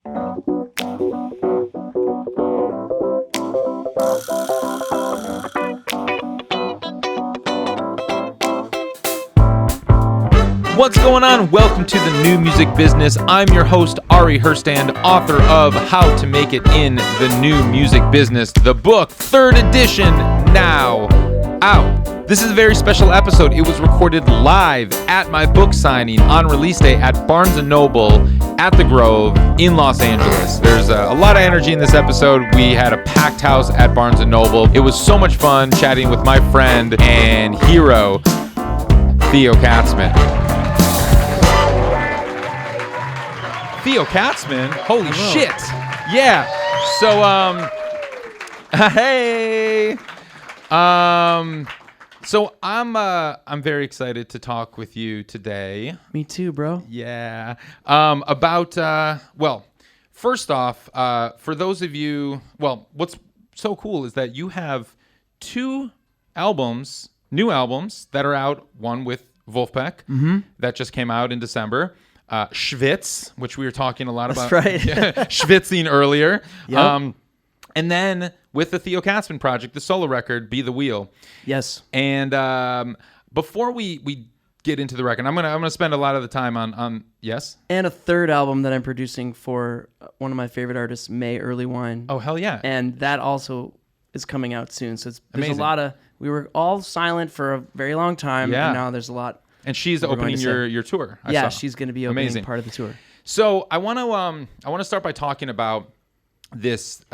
What's going on? Welcome to the New Music Business. I'm your host, Ari Herstand, author of How to Make It in the New Music Business, the book, 3rd edition, now out. This is a very special episode. It was recorded live at my book signing on release day at Barnes & Noble at the Grove in Los Angeles. There's a lot of energy in this episode. We had a packed house at Barnes & Noble. It was so much fun chatting with my friend and hero, Theo Katzman. Theo Katzman? Holy shit. Yeah. So, hey. So I'm very excited to talk with you today. Me too, bro. Yeah. About, well, first off, for those of you, well, what's so cool is that you have 2 albums, new albums that are out, one with Vulfpeck that just came out in December. Schwitz, which we were talking a lot about. That's right. Schwitzing earlier. Yep. And then with the Theo Katzman project, the solo record, Be the Wheel. Yes. And before we get into the record, I'm gonna spend a lot of the time on yes. And a 3rd album that I'm producing for one of my favorite artists, May Early Wine. Oh, hell yeah. And that also is coming out soon. So there's Amazing. a lot of, we were all silent for a very long time. Yeah. And now there's a lot. And she's opening your tour. I saw. She's going to be opening part of the tour. So I want to start by talking about this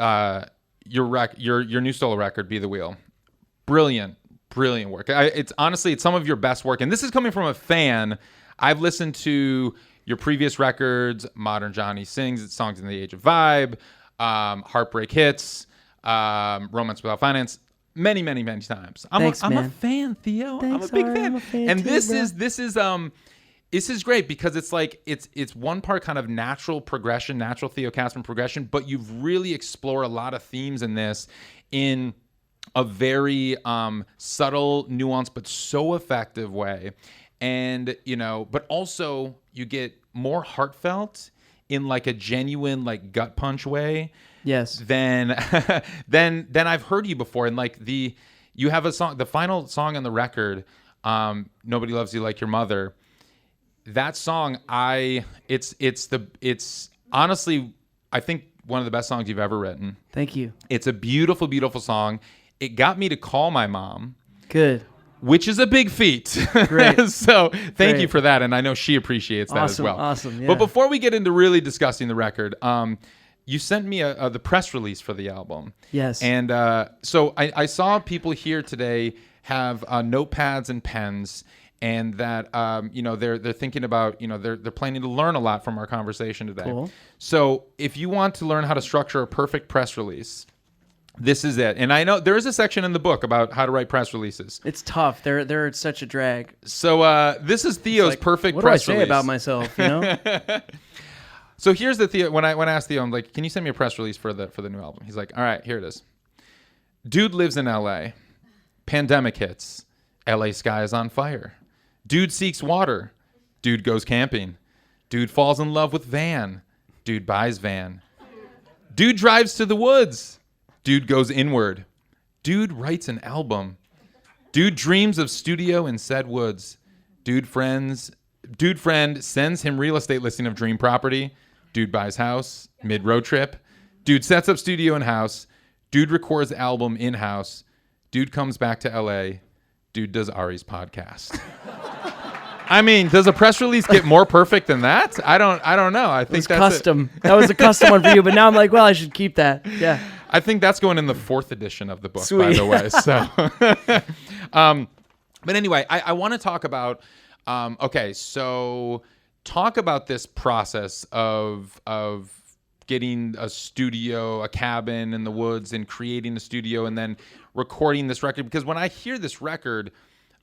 your new solo record, Be the Wheel. Brilliant work. It's honestly some of your best work, and this is coming from a fan. I've listened to your previous records, Modern Johnny Sings, Songs in the Age of Vibe, Heartbreak Hits, Romance Without Finance. Many times. I'm a fan, Theo. Thanks, I'm a big Ari, fan. I'm a fan And too, this is great because it's like it's one part kind of natural progression, natural Theo Katzman progression, but you've really explored a lot of themes in this in a very subtle, nuanced, but so effective way. And but also you get more heartfelt in like a genuine like gut punch way. Yes. Then I've heard you before, and like you have a song, the final song on the record, Nobody Loves You Like Your Mother. That song, it's honestly, I think one of the best songs you've ever written. Thank you. It's a beautiful, beautiful song. It got me to call my mom. Good. Which is a big feat. Great. So thank you for that, and I know she appreciates that as well. Awesome. Yeah. But before we get into really discussing the record, you sent me the press release for the album. Yes. And so I saw people here today have notepads and pens, and that they're thinking about they're planning to learn a lot from our conversation today. Cool. So if you want to learn how to structure a perfect press release, this is it. And I know there is a section in the book about how to write press releases. It's tough. They're such a drag. So this is Theo's perfect press release. What do I say about myself? So here's the Theo. When I asked Theo, I'm like, "Can you send me a press release for the new album?" He's like, "All right, here it is. Dude lives in L.A. Pandemic hits. L.A. sky is on fire. Dude seeks water. Dude goes camping. Dude falls in love with van. Dude buys van. Dude drives to the woods. Dude goes inward. Dude writes an album. Dude dreams of studio in said woods. Dude friend sends him real estate listing of dream property. Dude buys house, mid-road trip. Dude sets up studio and house. Dude records album in-house. Dude comes back to L.A. Dude does Ari's podcast. I mean, does a press release get more perfect than that? I don't know. I think that's custom. That was a custom one for you, but now I'm like, well, I should keep that. Yeah. I think that's going in the 4th edition of the book, Sweet. by the way. So, but anyway, I want to talk about. So talk about this process of getting a studio, a cabin in the woods, and creating the studio, and then recording this record. Because when I hear this record,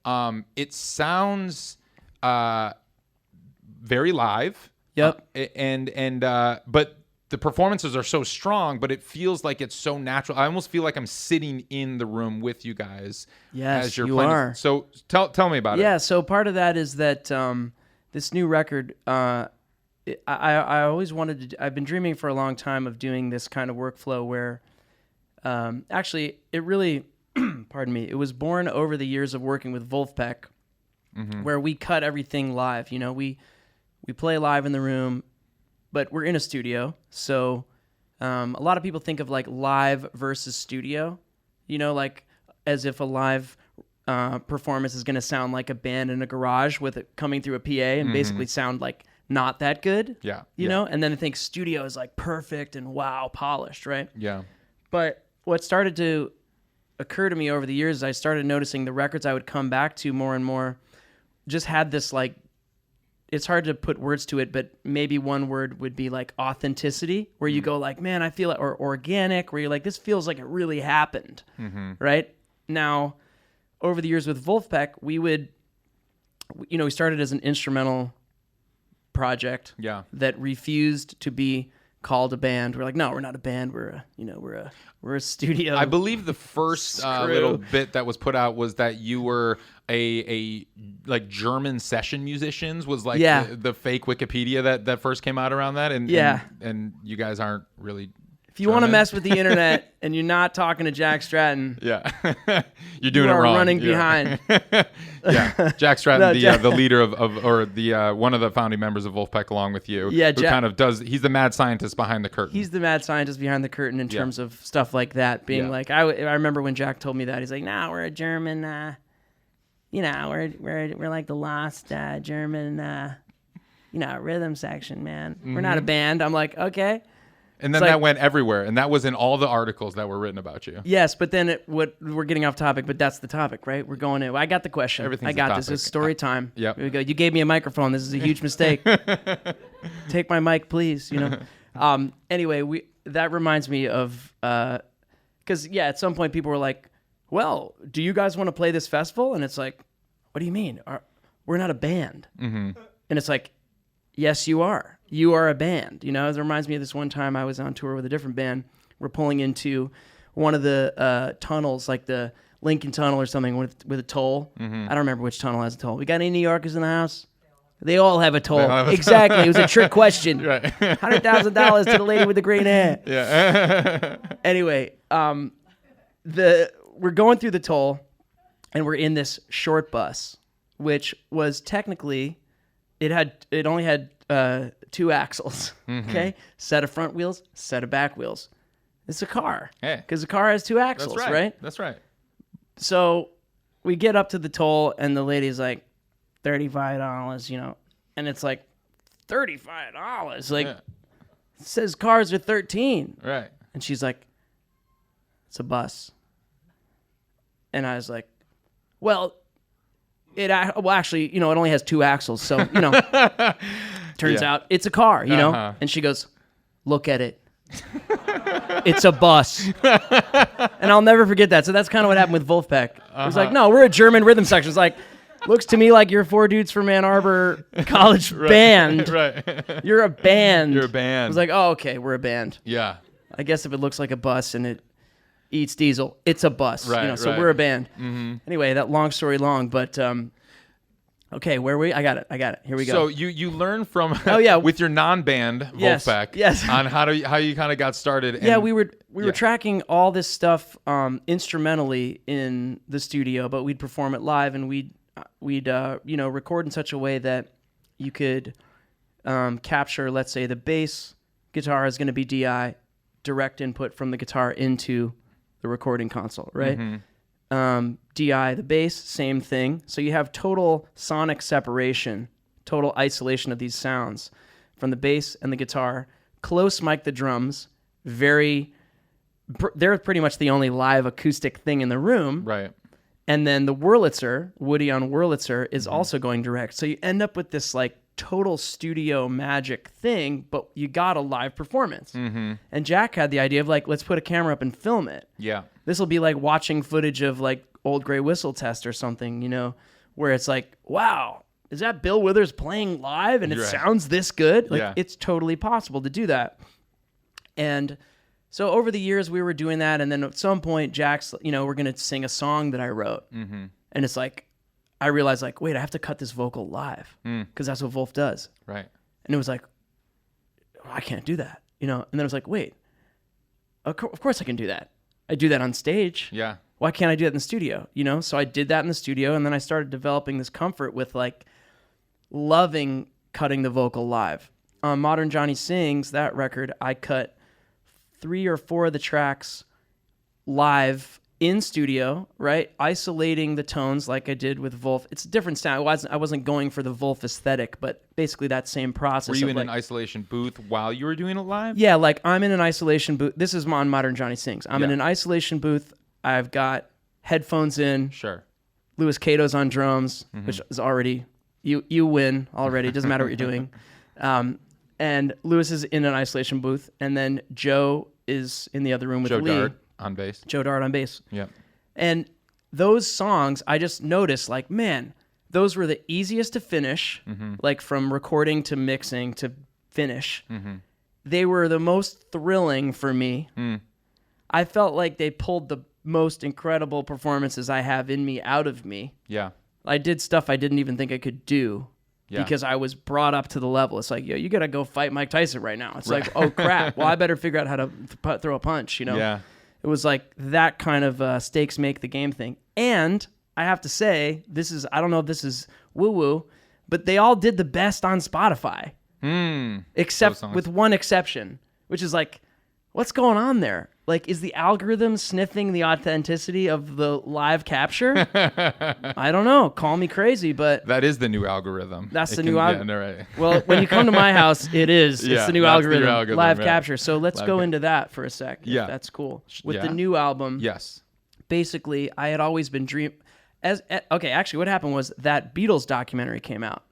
it sounds very live. Yep. But the performances are so strong, but it feels like it's so natural. I almost feel like I'm sitting in the room with you guys. Yes, as you're you playing. are. So tell me about it. Yeah, so part of that is that this new record, I always wanted to. I've been dreaming for a long time of doing this kind of workflow where, actually, it really, pardon me, it was born over the years of working with Vulfpeck, where we cut everything live. You know, we play live in the room, but we're in a studio. So a lot of people think of like live versus studio, you know, like as if a live performance is going to sound like a band in a garage with it coming through a PA and basically sound like not that good. Yeah. You know, and then I think studio is like perfect and wow, polished, right? Yeah. But what started to occur to me over the years is I started noticing the records I would come back to more and more just had this like, it's hard to put words to it, but maybe one word would be like authenticity, where you go like, man, I feel it, or organic, where you're like, this feels like it really happened, right? Now, over the years with Vulfpeck, we would, you know, we started as an instrumental project that refused to be called a band. We're like, no, we're not a band. We're a studio. I believe the first little bit that was put out was that you were a like German session musicians was like the fake Wikipedia that first came out around that, and you guys aren't really. If you want to mess with the internet and you're not talking to Jack Stratton, you're doing it wrong. Running behind. Jack Stratton, the leader of or the one of the founding members of Vulfpeck, along with you. Yeah, who kind of does. He's the mad scientist behind the curtain. He's the mad scientist behind the curtain in terms of stuff like that. Being like, I remember when Jack told me that, he's like, "Nah, we're a German. You know, we're like the lost German. Rhythm section, man. We're not a band." I'm like, okay. And then that went everywhere, and that was in all the articles that were written about you. Yes, but then we're getting off topic, but that's the topic, right? We're going in. I got the question. I got this. It's story time. Yep. Here we go. You gave me a microphone. This is a huge mistake. Take my mic, please. You know. Anyway, that reminds me of because at some point people were like, "Well, do you guys want to play this festival?" And it's like, "What do you mean? We're not a band." And it's like, "Yes, you are. You are a band." You know, it reminds me of this one time I was on tour with a different band. We're pulling into one of the tunnels, like the Lincoln Tunnel or something, with a toll. I don't remember which tunnel has a toll. We got any New Yorkers in the house? They all have a toll. Exactly. It was a trick question. Right. $100,000 to the lady with the green hair. Yeah. Anyway, we're going through the toll, and we're in this short bus, which was technically, it only had 2 axles, okay? Set of front wheels, set of back wheels. It's a car, because the car has 2 axles, right? That's right. So we get up to the toll, and the lady's like, $35, you know, and it's like, $35? Like, it says cars are 13. Right. And she's like, it's a bus. And I was like, well, actually, you know, it only has 2 axles, so, you know, turns out it's a car, you know? And she goes, look at it. It's a bus. And I'll never forget that. So that's kind of what happened with Vulfpeck. It was like, no, we're a German rhythm section. It's like, looks to me like you're 4 dudes from Ann Arbor college band. Right. You're a band. You're a band. I was like, oh, okay, we're a band. Yeah. I guess if it looks like a bus and it eats diesel, it's a bus. Right, you know, so we're a band. Anyway, that long story long, but okay, where were we? I got it. Here we go. So you learn from with your non-band Vulfpeck on how you kind of got started. And, we were tracking all this stuff instrumentally in the studio, but we'd perform it live, and we'd record in such a way that you could capture, let's say, the bass guitar is going to be DI, direct input from the guitar into the recording console, right? DI, the bass, same thing. So you have total sonic separation, total isolation of these sounds from the bass and the guitar. Close mic the drums. They're pretty much the only live acoustic thing in the room. Right. And then the Wurlitzer, Woody on Wurlitzer, is also going direct. So you end up with this like total studio magic thing, but you got a live performance. And Jack had the idea of like, let's put a camera up and film it. Yeah. This will be like watching footage of like Old Grey Whistle Test or something, you know, where it's like, wow, is that Bill Withers playing live and it sounds this good? Like, it's totally possible to do that. And so over the years we were doing that, and then at some point Jack's, you know, we're going to sing a song that I wrote. And it's like, I realized like, wait, I have to cut this vocal live because that's what Vulf does. Right. And it was like, I can't do that, And then I was like, wait, of course I can do that. I do that on stage. Yeah. Why can't I do that in the studio? So I did that in the studio, and then I started developing this comfort with like loving cutting the vocal live. On Modern Johnny Sings, that record, I cut 3 or 4 of the tracks live in studio, right? Isolating the tones like I did with Vulf. It's a different sound. I wasn't going for the Vulf aesthetic, but basically that same process. Were you in an isolation booth while you were doing it live? Yeah, like I'm in an isolation booth. This is on Modern Johnny Sings. I'm in an isolation booth. I've got headphones in. Sure. Louis Cato's on drums, which is already, you win already. Doesn't matter what you're doing. And Louis is in an isolation booth, and then Joe is in the other room with Joe Lee. Dart on bass. Joe Dart on bass. Yeah. And those songs, I just noticed, like, man, those were the easiest to finish, like from recording to mixing to finish. They were the most thrilling for me. I felt like they pulled the most incredible performances I have in me out of me. Yeah. I did stuff I didn't even think I could do. Yeah. Because I was brought up to the level. It's like, yo, you got to go fight Mike Tyson right now. It's like, oh, crap. Well, I better figure out how to throw a punch, Yeah. It was like that kind of stakes make the game thing. And I have to say, I don't know if this is woo-woo, but they all did the best on Spotify. Except with one exception, which is like, what's going on there? Like, is the algorithm sniffing the authenticity of the live capture? I don't know. Call me crazy, but... That is the new algorithm. That's the new algorithm. Yeah, no, right. Well, when you come to my house, it is. Yeah, it's the new that's algorithm. the new algorithm, Live yeah. capture. So let's go into that for a sec. Yeah. If that's cool. With the new album, Yes. basically, I had always been okay, actually, what happened was that Beatles documentary came out.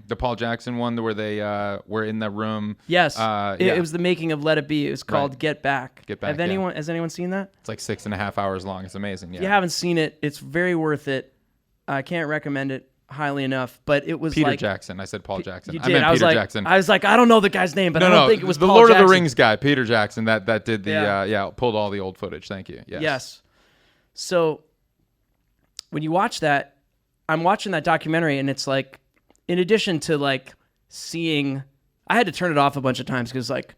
The Paul Jackson one where they were in the room. Yes. Yeah. It was the making of Let It Be. It was called Right. Get Back. Get Back, Has anyone seen that? It's like 6.5 hours long. It's amazing. Yeah. If you haven't seen it, it's very worth it. I can't recommend it highly enough, but it was Peter like... Jackson. I said Paul Jackson. You I did. meant I was Peter like, Jackson. I was like, I don't know the guy's name, but I don't think it was the Paul Lord of Jackson. the Rings guy, Peter Jackson, that did the Yeah. pulled all the old footage. Thank you. Yes. Yes. So when you watch that, I'm watching that documentary, and it's like, in addition to like seeing, I had to turn it off a bunch of times because like,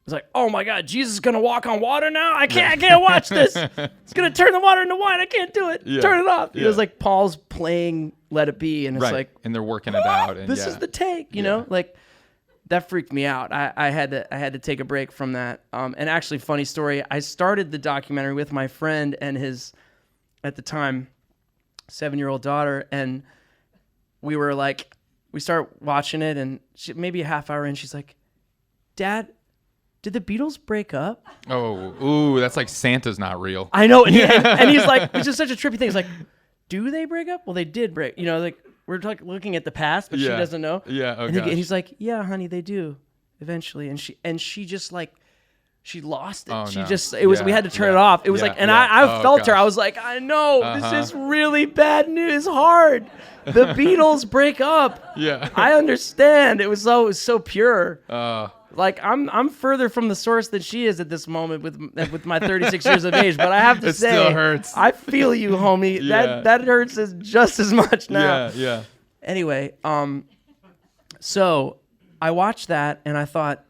it's like, oh my God, Jesus is gonna walk on water now. I can't watch this. It's gonna turn the water into wine. I can't do it. Yeah. Turn it off. Yeah. It was like Paul's playing Let It Be, and it's Right. like, And they're working it out. And this is the take, you know, like that freaked me out. I had to take a break from that. And actually, funny story, I started the documentary with my friend and his, at the time, 7-year-old daughter, and we were like, we start watching it, and maybe a half hour in, she's like, Dad, did the Beatles break up? Oh, ooh, that's like Santa's not real. I know. And, and he's like, which is such a trippy thing. He's like, do they break up? Well, they did break. You know, like, we're like looking at the past, but she doesn't know. Yeah, oh and gosh. he's like, yeah, honey, they do eventually. And she just like, she lost it. Oh, She no. just, it was, we had to turn it off. It was Yeah, like, and yeah. I Oh, felt her. gosh. I was like, I know, Uh-huh. this is really bad news. Hard. The Beatles break up. Yeah. I understand. It was so pure. Uh, Like I'm further from the source than she is at this moment with my 36 years of age. But I have to It say, still hurts. I feel you, homie. Yeah. That hurts just as much now. yeah. Anyway, so I watched that and I thought,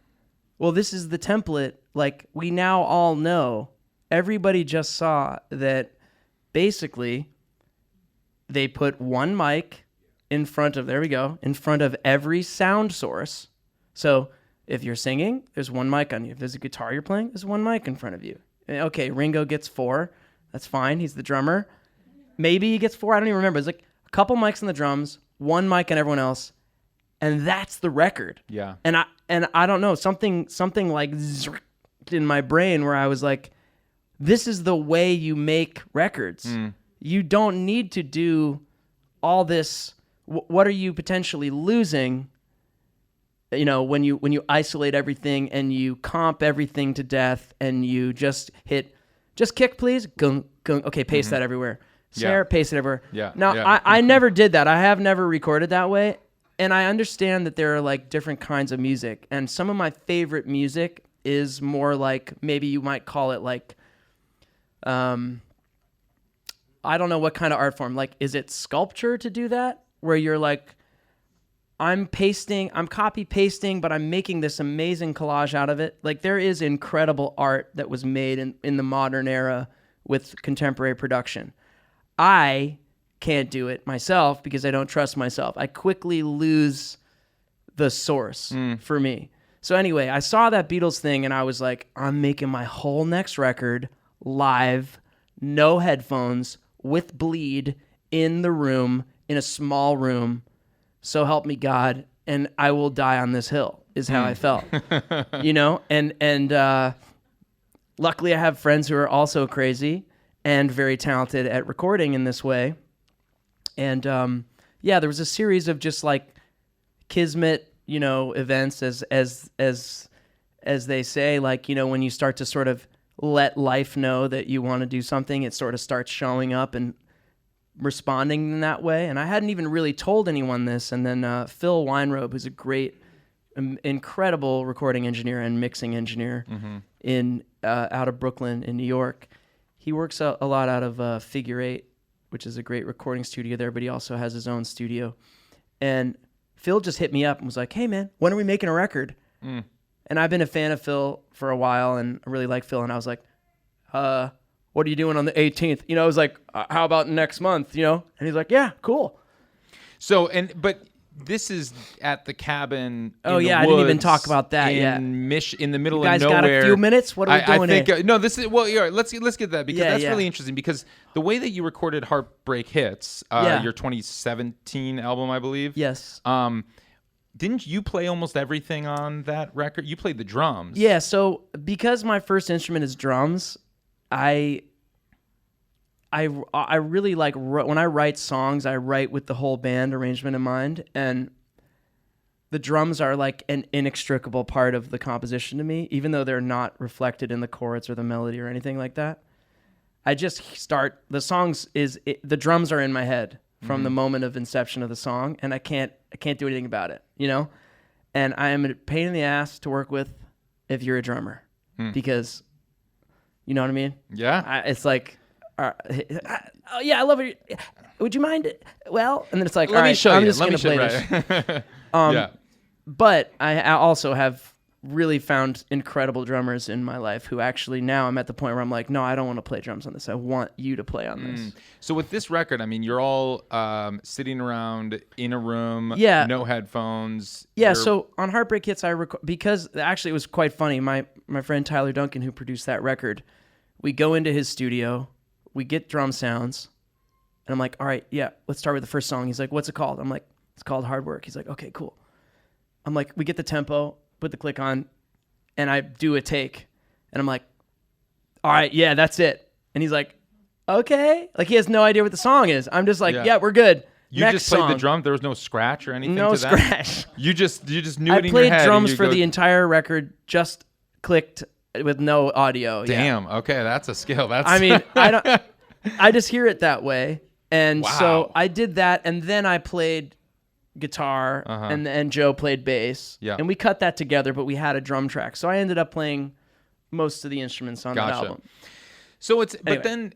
well, this is the template. Like, we now all know, everybody just saw that basically they put one mic in front of every sound source. So if you're singing, there's one mic on you. If there's a guitar you're playing, there's one mic in front of you. Okay, Ringo gets 4. That's fine. He's the drummer. Maybe he gets 4. I don't even remember. It's like a couple mics on the drums, one mic on everyone else, and that's the record. Yeah. And I don't know, something like in my brain where I was like, this is the way you make records. You don't need to do all this. What are you potentially losing? You know, when you isolate everything and you comp everything to death and you just kick, please. Gung, gung. Okay, paste that everywhere. Snare, paste it everywhere. Yeah. Now, yeah. I never did that. I have never recorded that way. And I understand that there are like different kinds of music. And some of my favorite music is more like, maybe you might call it like, I don't know what kind of art form. Like, is it sculpture to do that? Where you're like I'm copy pasting, but I'm making this amazing collage out of it. Like there is incredible art that was made in the modern era with contemporary production. I can't do it myself because I don't trust myself. I quickly lose the source for me. So anyway, I saw that Beatles thing and I was like, I'm making my whole next record live, no headphones, with bleed in the room, in a small room. So help me God, and I will die on this hill, is how I felt. You know? And luckily I have friends who are also crazy and very talented at recording in this way. And there was a series of just like kismet, events as they say, like, when you start to sort of let life know that you want to do something, it sort of starts showing up and responding in that way. And I hadn't even really told anyone this. And then Phil Weinrobe, who's a great, incredible recording engineer and mixing engineer in out of Brooklyn in New York, he works a lot out of Figure 8, which is a great recording studio there, but he also has his own studio. And Phil just hit me up and was like, hey man, when are we making a record? And I've been a fan of Phil for a while and I really like Phil. And I was like, what are you doing on the 18th? I was like, how about next month? And he's like, yeah, cool. So, but this is at the cabin. Oh yeah, I didn't even talk about that yet. In the middle you guys of nowhere. Got a few minutes? What are we doing? I think no. This is let's get that because that's really interesting because the way that you recorded Heartbreak Hits, your 2017 album, I believe. Yes. Didn't you play almost everything on that record? You played the drums. Yeah. So because my first instrument is drums, I really like when I write songs, I write with the whole band arrangement in mind, and the drums are like an inextricable part of the composition to me, even though they're not reflected in the chords or the melody or anything like that. I just start the songs the drums are in my head from the moment of inception of the song, and I can't do anything about it, And I am a pain in the ass to work with if you're a drummer, because you know what I mean? Yeah. It's like. Oh yeah, I love it. Would you mind? Well, and then it's like, let me show I'm you. just going to play this. Yeah. But I also have really found incredible drummers in my life who actually now I'm at the point where I'm like, no, I don't want to play drums on this. I want you to play on this. So with this record, I mean, you're all sitting around in a room, no headphones. Yeah. So on Heartbreak Hits, because actually it was quite funny. My friend Tyler Duncan, who produced that record, we go into his studio. We get drum sounds, and I'm like, all right, yeah, let's start with the first song. He's like, what's it called? I'm like, it's called Hard Work. He's like, okay, cool. I'm like, we get the tempo, put the click on, and I do a take, and I'm like, all right, yeah, that's it. And he's like, okay. Like, he has no idea what the song is. I'm just like, yeah we're good. You Next just played song. The drum? There was no scratch or anything no to that? Scratch. You just knew it in your head. I played drums for the entire record, just clicked with no audio. Damn. Yeah. Okay, that's a skill. I mean, I just hear it that way, and so I did that, and then I played guitar, and Joe played bass, and we cut that together. But we had a drum track, so I ended up playing most of the instruments on that album. So but then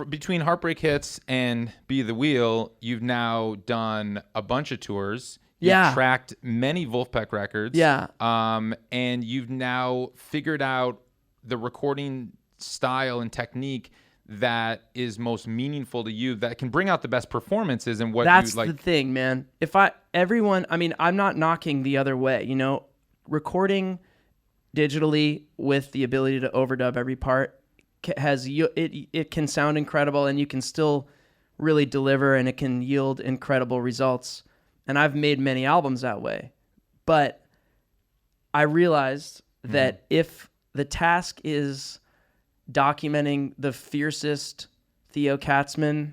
between Heartbreak Hits and Be the Wheel, you've now done a bunch of tours. You've tracked many Vulfpeck records. Yeah. And you've now figured out the recording style and technique that is most meaningful to you, that can bring out the best performances and what that's you like. That's the thing, man. I'm not knocking the other way, recording digitally with the ability to overdub every part it can sound incredible, and you can still really deliver, and it can yield incredible results. And I've made many albums that way. But I realized that if the task is documenting the fiercest Theo Katzman,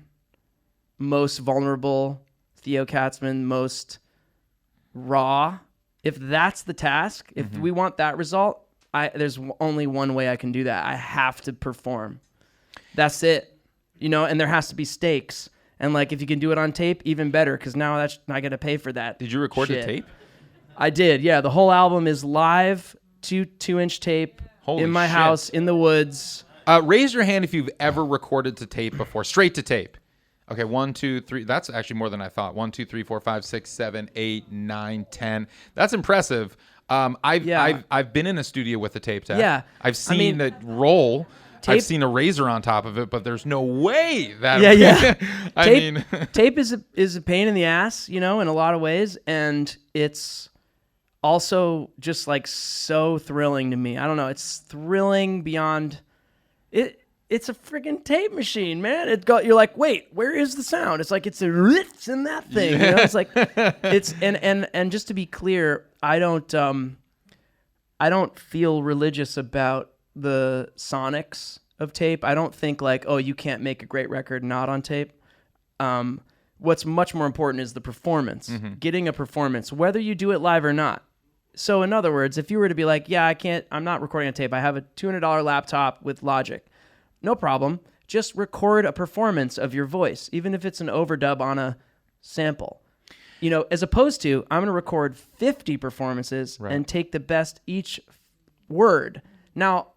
most vulnerable Theo Katzman, most raw, if that's the task, if we want that result, there's only one way I can do that. I have to perform. That's it. And there has to be stakes. And like, if you can do it on tape, even better, because now I got to pay for that. Did you record the tape? I did. Yeah, the whole album is live, 2-inch tape. Holy in my shit. house in the woods. Raise your hand if you've ever recorded to tape before, straight to tape. Okay, 1, 2, 3. That's actually more than I thought. 1, 2, 3, 4, 5, 6, 7, 8, 9, 10. That's impressive. I've been in a studio with a tape deck. Yeah. I've seen it roll. Tape, I've seen a razor on top of it, but there's no way that. Tape is a pain in the ass, in a lot of ways, and it's also just like so thrilling to me. I don't know. It's thrilling beyond it. It's a freaking tape machine, man. You're like, wait, where is the sound? It's like it's in that thing. It's like it's and just to be clear, I don't feel religious about the sonics of tape. I don't think like, oh, you can't make a great record not on tape. What's much more important is the performance. Getting a performance, whether you do it live or not. So in other words, if you were to be like, yeah, I'm not recording on tape. I have a $200 laptop with Logic. No problem. Just record a performance of your voice, even if it's an overdub on a sample. As opposed to, I'm going to record 50 performances and take the best each word. Now,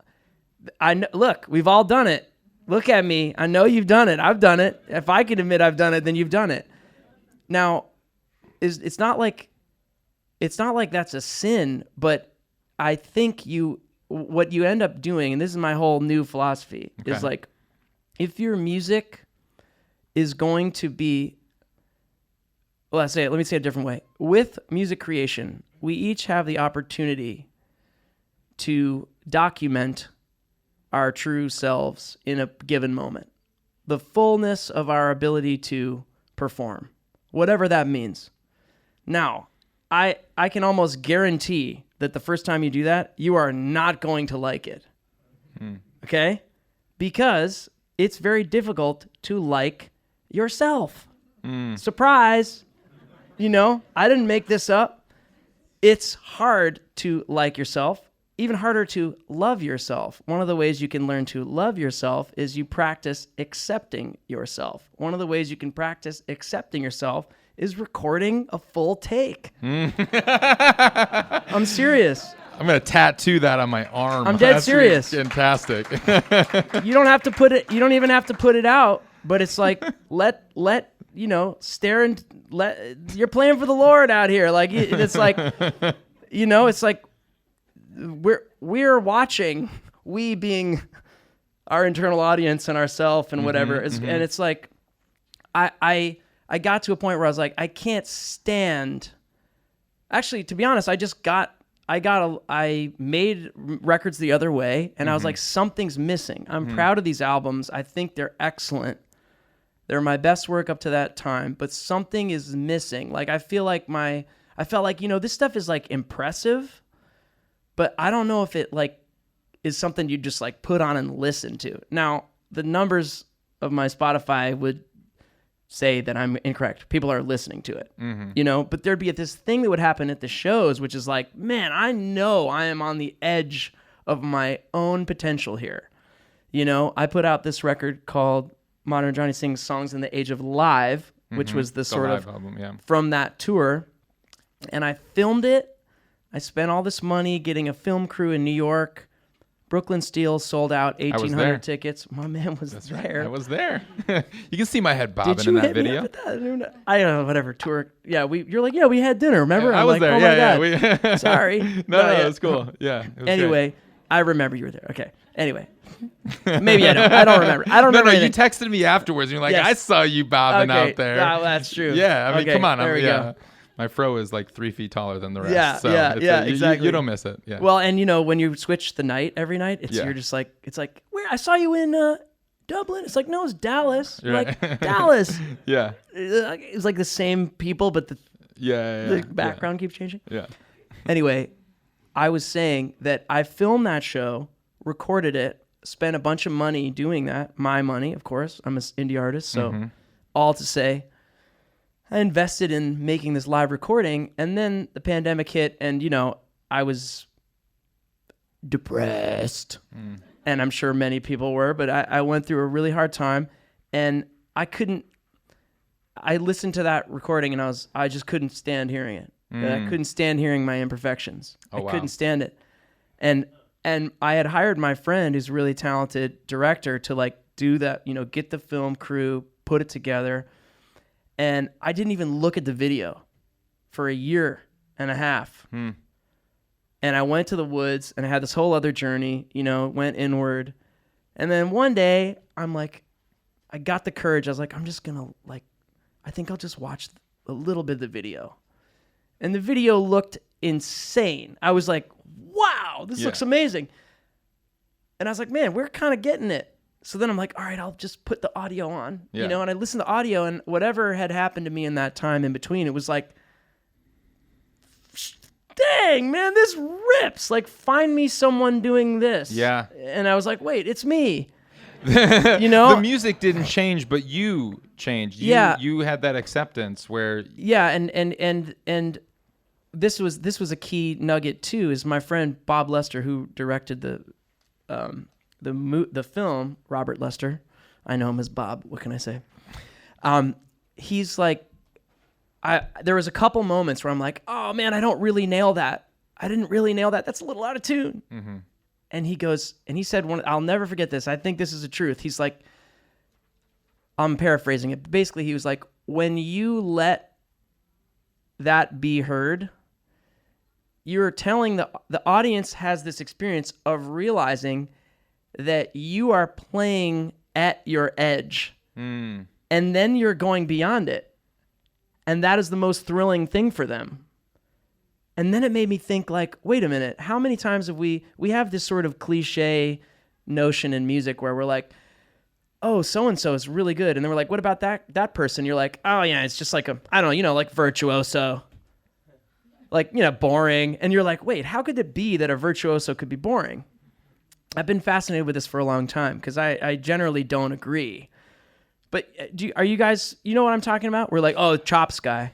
look, we've all done it. Look at me. I know you've done it. I've done it. If I can admit I've done it, then you've done it. Now, it's not like that's a sin, but I think what you end up doing, and this is my whole new philosophy, is like, if your music is going to be, let me say it a different way. With music creation, we each have the opportunity to document our true selves in a given moment. The fullness of our ability to perform, whatever that means. Now, I can almost guarantee that the first time you do that, you are not going to like it. Okay? Because it's very difficult to like yourself. Surprise! I didn't make this up. It's hard to like yourself, even harder to love yourself. One of the ways you can learn to love yourself is you practice accepting yourself. One of the ways you can practice accepting yourself is recording a full take. I'm serious. I'm gonna tattoo that on my arm. I'm dead serious. Fantastic. You don't have to put it. You don't even have to put it out. But it's like let stare and let. You're playing for the Lord out here. Like it's like, it's like we're watching. We being our internal audience and ourself and whatever. And it's like I got to a point where I was like, I can't stand. Actually, to be honest, I made records the other way, and I was like, something's missing. I'm proud of these albums. I think they're excellent. They're my best work up to that time, but something is missing. Like I felt like this stuff is like impressive, but I don't know if it like is something you just like put on and listen to. Now, the numbers of my Spotify would say that I'm incorrect. People are listening to it, but there'd be this thing that would happen at the shows, which is like, man, I know I am on the edge of my own potential here. I put out this record called Modern Johnny Sings Songs in the Age of Live, which was the sort of album, from that tour. And I filmed it. I spent all this money getting a film crew in New York. Brooklyn Steel sold out 1,800 tickets. My man was there. I was there. You can see my head bobbing in that video. I don't know, whatever tour. Yeah, you're like, we had dinner. Remember? I was like, there. Oh my God. Sorry. No, it was cool. Yeah. Anyway, I remember you were there. Okay. Anyway, maybe I don't. I don't remember. No, you texted me afterwards. And you're like, I saw you bobbing out there. Yeah, that's true. Yeah, I mean, come on. There we go. My fro is like 3 feet taller than the rest. Exactly. You don't miss it. Yeah. Well, and when you switch the night every night, you're just like, it's like, where I saw you in Dublin. It's like, no, it's Dallas. You're like, Dallas. Yeah. It's like the same people, but the background keeps changing. Yeah. Anyway, I was saying that I filmed that show, recorded it, spent a bunch of money doing that. My money, of course. I'm an indie artist, so all to say, I invested in making this live recording, and then the pandemic hit, and, I was depressed. And I'm sure many people were, but I went through a really hard time, and I listened to that recording, and I just couldn't stand hearing it. I couldn't stand hearing my imperfections. I couldn't stand it. And I had hired my friend, who's a really talented director, to like do that, get the film crew, put it together. And I didn't even look at the video for a year and a half. And I went to the woods and I had this whole other journey, went inward. And then one day I'm like, I got the courage. I was like, I'm just going to I think I'll just watch a little bit of the video. And the video looked insane. I was like, wow, this looks amazing. And I was like, man, we're kind of getting it. So then I'm like, all right, I'll just put the audio on, and I listened to audio, and whatever had happened to me in that time in between, it was like, dang, man, this rips. Like, find me someone doing this. Yeah. And I was like, wait, it's me. The music didn't change, but you changed. You had that acceptance where. Yeah, and this was a key nugget too. Is my friend Bob Lester, who directed the film, Robert Lester. I know him as Bob. What can I say? He's like, there was a couple moments where I'm like, oh man, I don't really nail that. I didn't really nail that. That's a little out of tune. Mm-hmm. And he goes, and he said, I'll never forget this. I think this is the truth. He's like, I'm paraphrasing it. Basically, he was like, when you let that be heard, you're telling the audience has this experience of realizing that you are playing at your edge. And then you're going beyond it. And that is the most thrilling thing for them. And then it made me think like, wait a minute, how many times have we have this sort of cliche notion in music where we're like, oh, so-and-so is really good. And then we're like, what about that person? You're like, oh yeah, it's just like I don't know, like virtuoso. Like, boring. And you're like, wait, how could it be that a virtuoso could be boring? I've been fascinated with this for a long time because I generally don't agree. But are you guys, you know what I'm talking about? We're like, oh, chops guy.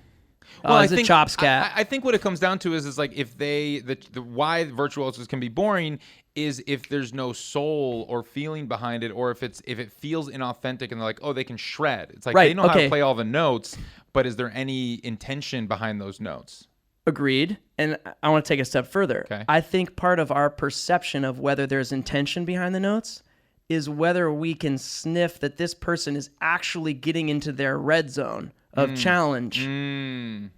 Well, I think chops cat. I think what it comes down to is like if the why virtuosos can be boring is if there's no soul or feeling behind it, or if it feels inauthentic and they're like, oh, they can shred. It's like they know how to play all the notes, but is there any intention behind those notes? Agreed. And I want to take a step further. Okay. I think part of our perception of whether there's intention behind the notes is whether we can sniff that this person is actually getting into their red zone of challenge. And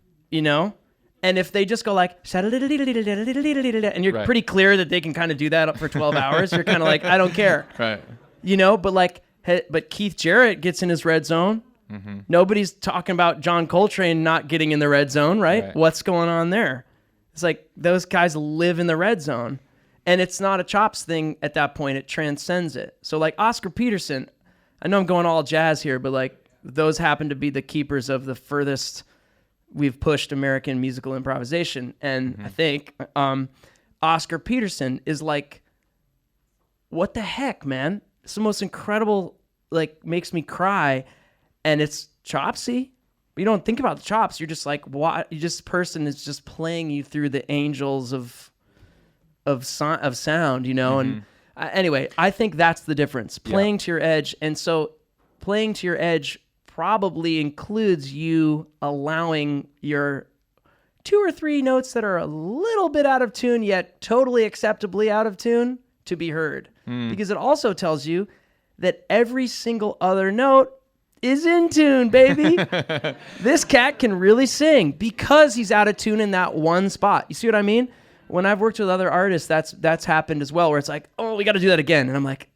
if they just go like, and you're pretty clear that they can kind of do that for 12 hours, you're kind of like, I don't care. Right. But Keith Jarrett gets in his red zone. Mm-hmm. Nobody's talking about John Coltrane not getting in the red zone, right? What's going on there? It's like those guys live in the red zone, and it's not a chops thing at that point. It transcends it. So like Oscar Peterson, I know I'm going all jazz here, but like those happen to be the keepers of the furthest we've pushed American musical improvisation. And I think Oscar Peterson is like, what the heck, man? It's the most incredible, like makes me cry. And it's chopsy. You don't think about the chops. You're just like, what? Person is just playing you through the angels of sound, And anyway, I think that's the difference. Playing to your edge. And so playing to your edge probably includes you allowing your 2 or 3 notes that are a little bit out of tune, yet totally acceptably out of tune, to be heard. Because it also tells you that every single other note is in tune, baby. This cat can really sing because he's out of tune in that one spot. You see what I mean? When I've worked with other artists, that's happened as well, where it's like, oh, we got to do that again. And I'm like,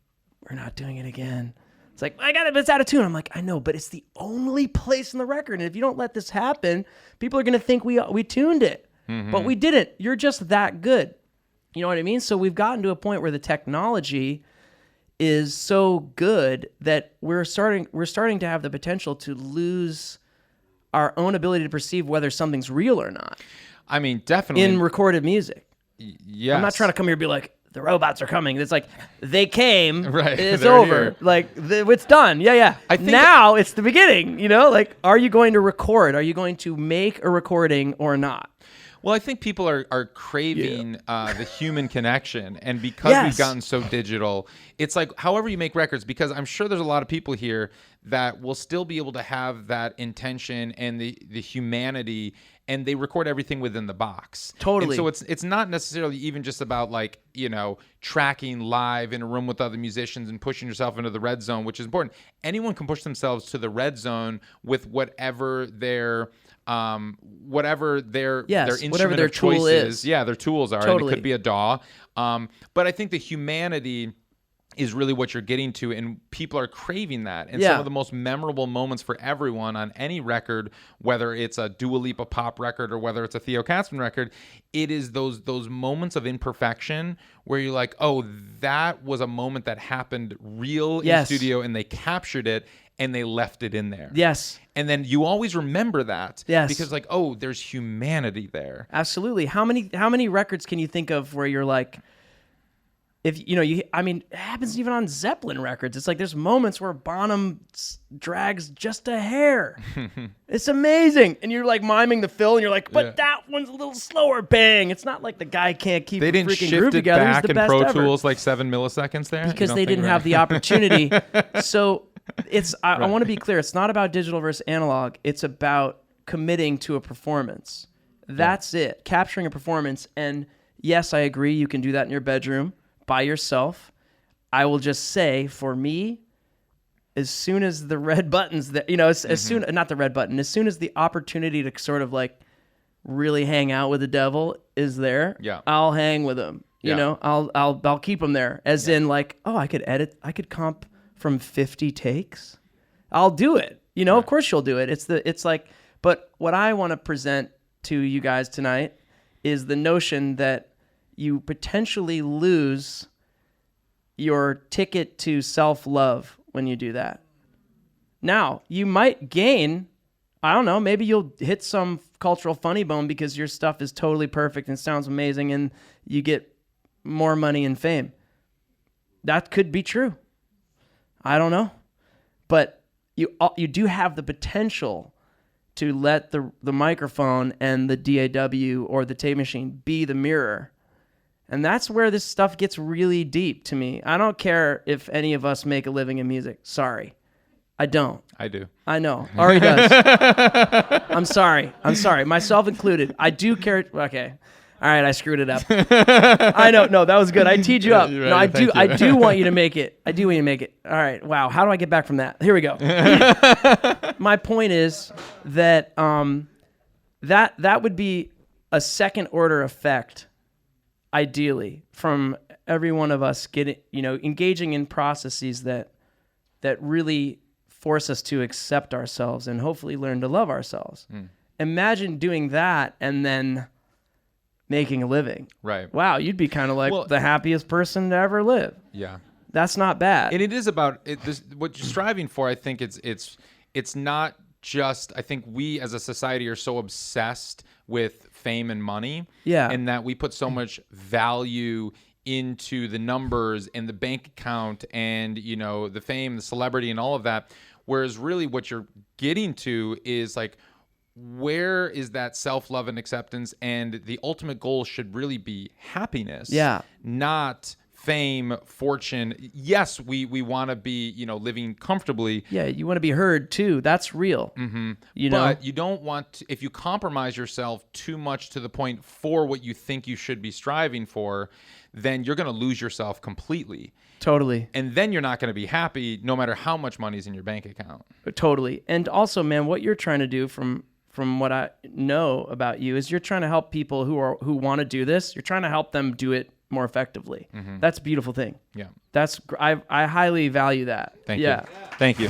we're not doing it again. It's like, I got it, but it's out of tune. I'm like, I know, but it's the only place in the record. And if you don't let this happen, people are going to think we tuned it. But we didn't. You're just that good. You know what I mean? So we've gotten to a point where the technology is so good that we're starting to have the potential to lose our own ability to perceive whether something's real or not. I mean, definitely. In recorded music. Yes. I'm not trying to come here and be like, the robots are coming. It's like, they came. Right. It's over. Here. Like, it's done. Yeah. I think now it's the beginning, Like, are you going to record? Are you going to make a recording or not? Well, I think people are craving the human connection, and because we've gotten so digital, it's like however you make records. Because I'm sure there's a lot of people here that will still be able to have that intention and the humanity, and they record everything within the box. Totally. And so it's not necessarily even just about like tracking live in a room with other musicians and pushing yourself into the red zone, which is important. Anyone can push themselves to the red zone with whatever their instrument whatever their of choice tool is. Yeah, their tools are. Totally. And it could be a DAW. But I think the humanity is really what you're getting to, and people are craving that. And some of the most memorable moments for everyone on any record, whether it's a Dua Lipa pop record or whether it's a Theo Katzman record, it is those moments of imperfection where you're like, oh, that was a moment that happened real in studio, and they captured it and they left it in there. Yes. And then you always remember that. Yes. Because like, oh, there's humanity there. Absolutely. How many records can you think of where you're like, it happens even on Zeppelin records. It's like there's moments where Bonham drags just a hair. It's amazing. And you're like miming the fill, and you're like, but that one's a little slower. Bang. It's not like the guy can't keep the freaking groove together. They didn't shift it back in Pro ever. Tools like 7 milliseconds there? Because they didn't have the opportunity. So I want to be clear. It's not about digital versus analog. It's about committing to a performance. That's it. Capturing a performance. And yes, I agree. You can do that in your bedroom by yourself. I will just say, for me, as soon as the red buttons, as soon as the opportunity to sort of like really hang out with the devil is there, I'll hang with him. You know, I'll keep him there. As in, like, oh, I could comp from 50 takes. I'll do it. Of course you'll do it. It's like, but what I want to present to you guys tonight is the notion that you potentially lose your ticket to self-love when you do that. Now, you might gain, I don't know, maybe you'll hit some cultural funny bone because your stuff is totally perfect and sounds amazing and you get more money and fame. That could be true. I don't know. But you do have the potential to let the microphone and the DAW or the tape machine be the mirror. And that's where this stuff gets really deep to me. I don't care if any of us make a living in music. Sorry. I don't. I do. I know. Ari does. I'm sorry. Myself included. I do care. Okay. All right, I screwed it up. I know. No, that was good. I teed you up. Right, no, I do want you to make it. I do want you to make it. All right. Wow. How do I get back from that? Here we go. My point is that that would be a second order effect, ideally, from every one of us engaging in processes that really force us to accept ourselves and hopefully learn to love ourselves. Imagine doing that and then making a living. Right. Wow, you'd be kind of like the happiest person to ever live. Yeah. That's not bad. And it is about what you're striving for. I think it's not just, I think we as a society are so obsessed with fame and money. Yeah. And that we put so much value into the numbers and the bank account and, the fame, the celebrity and all of that. Whereas really what you're getting to is like, where is that self-love and acceptance? And the ultimate goal should really be happiness. Yeah. Not fame, fortune. Yes, we want to be, living comfortably. Yeah, you want to be heard too. That's real. Mm-hmm. But you don't want to, if you compromise yourself too much to the point for what you think you should be striving for, then you're going to lose yourself completely. Totally. And then you're not going to be happy no matter how much money's in your bank account. Totally. And also, man, what you're trying to do from what I know about you is you're trying to help people who want to do this. You're trying to help them do it more effectively. Mm-hmm. That's a beautiful thing. Yeah. I highly value that. Thank you. Thank you.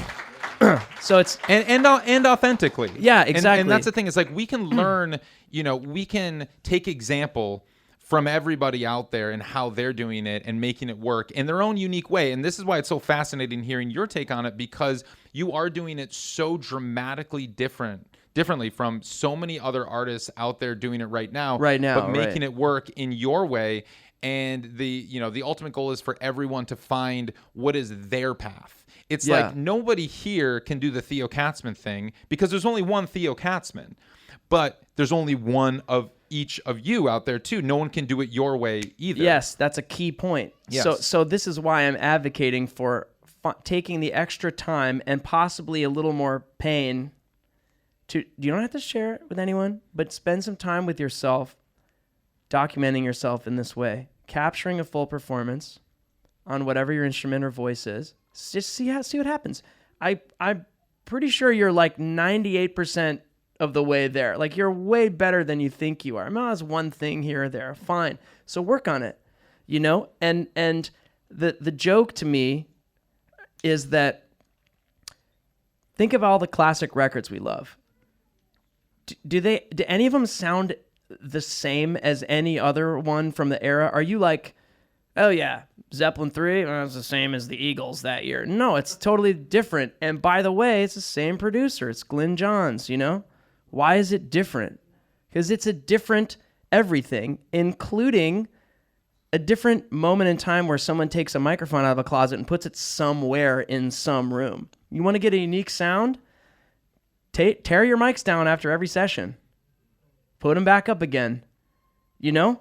So it's and authentically. Yeah, exactly. And that's the thing. It's like we can learn, we can take example from everybody out there and how they're doing it and making it work in their own unique way. And this is why it's so fascinating hearing your take on it, because you are doing it so dramatically differently from so many other artists out there doing it right now, but making it work in your way. And the ultimate goal is for everyone to find what is their path. It's like nobody here can do the Theo Katzman thing because there's only one Theo Katzman, but there's only one of each of you out there too. No one can do it your way either. Yes, that's a key point. Yes. So this is why I'm advocating for taking the extra time and possibly a little more pain. You don't have to share it with anyone, but spend some time with yourself, documenting yourself in this way, capturing a full performance on whatever your instrument or voice is. Just see what happens. I'm pretty sure you're like 98% of the way there. Like, you're way better than you think you are. I mean, there's one thing here or there. Fine. So work on it, And the joke to me is that think of all the classic records we love. Do any of them sound the same as any other one from the era? Are you like, oh yeah, Zeppelin 3, it's the same as the Eagles that year? No, it's totally different. And by the way, it's the same producer. It's Glyn Johns, Why is it different? Because it's a different everything, including a different moment in time where someone takes a microphone out of a closet and puts it somewhere in some room. You want to get a unique sound? Tear your mics down after every session. Put them back up again. You're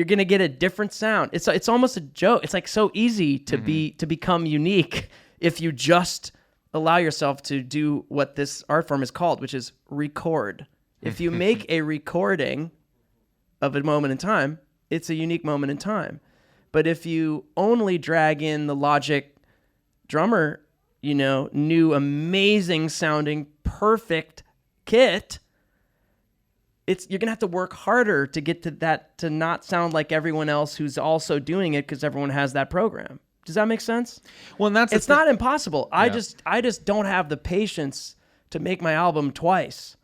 going to get a different sound. It's almost a joke. It's like so easy to become unique if you just allow yourself to do what this art form is called, which is record. If you make a recording of a moment in time, it's a unique moment in time. But if you only drag in the Logic drummer, new amazing sounding perfect kit, you're gonna have to work harder to get to that, to not sound like everyone else who's also doing it, because everyone has that program. Does that make sense? Well, and it's not impossible. Yeah. I just don't have the patience to make my album twice.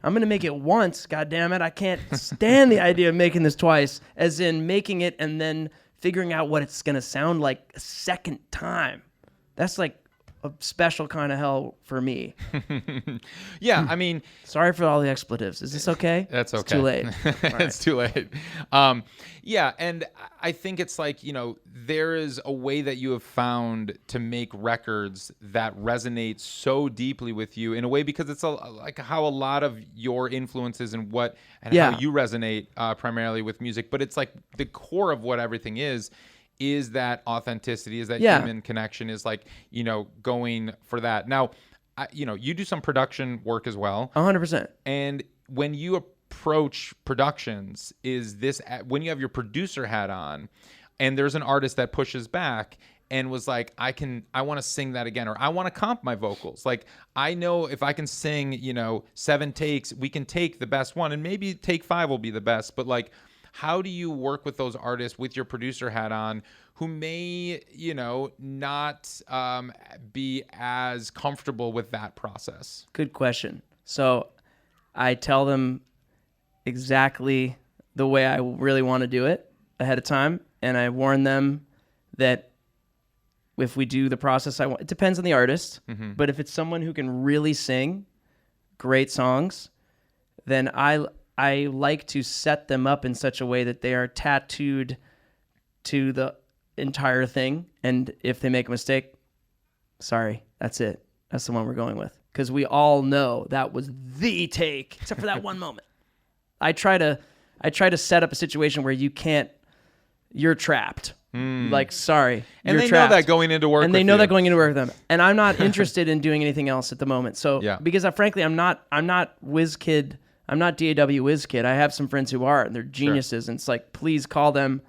I'm gonna make it once. God damn it! I can't stand the idea of making this twice, as in making it and then figuring out what it's gonna sound like a second time. That's like a special kind of hell for me. Yeah, I mean, sorry for all the expletives. Is this okay? That's okay. It's too late. It's too late. Yeah, and I think it's like, there is a way that you have found to make records that resonate so deeply with you, in a way, because it's like how a lot of your influences and how you resonate primarily with music, but it's like the core of what everything is that authenticity, is that human connection, is like, going for that. Now, you do some production work as well. 100%. And when you approach productions, is this when you have your producer hat on and there's an artist that pushes back and was like, I want to sing that again, or I want to comp my vocals. Like, I know if I can sing, 7 takes, we can take the best one, and maybe take 5 will be the best, but like, how do you work with those artists with your producer hat on, who may, not be as comfortable with that process? Good question. So I tell them exactly the way I really want to do it ahead of time, and I warn them that if we do the process I want, it depends on the artist, but if it's someone who can really sing great songs, then I like to set them up in such a way that they are tattooed to the entire thing. And if they make a mistake, sorry, that's it. That's the one we're going with. Because we all know that was the take, except for that one moment. I try to set up a situation where you're trapped. Like, sorry, and you're they trapped. know that going into work. And they know that going into work with them. And I'm not interested in doing anything else at the moment. So, because frankly, I'm not WizKid. I'm not DAW WizKid. I have some friends who are, and they're geniuses. Sure. And it's like, please call them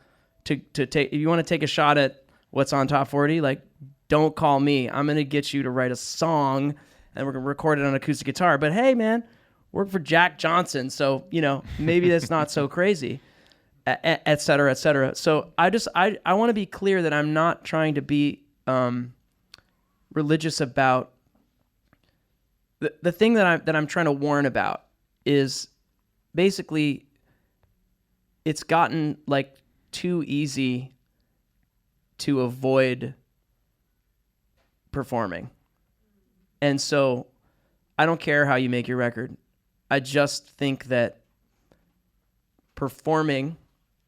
to take. If you want to take a shot at what's on Top 40, like, don't call me. I'm going to get you to write a song, and we're going to record it on acoustic guitar. But hey, man, work for Jack Johnson, so maybe that's not so crazy, et cetera, et cetera. So I want to be clear that I'm not trying to be religious about the thing that I'm trying to warn about. Is basically it's gotten like too easy to avoid performing. And so I don't care how you make your record. I just think that performing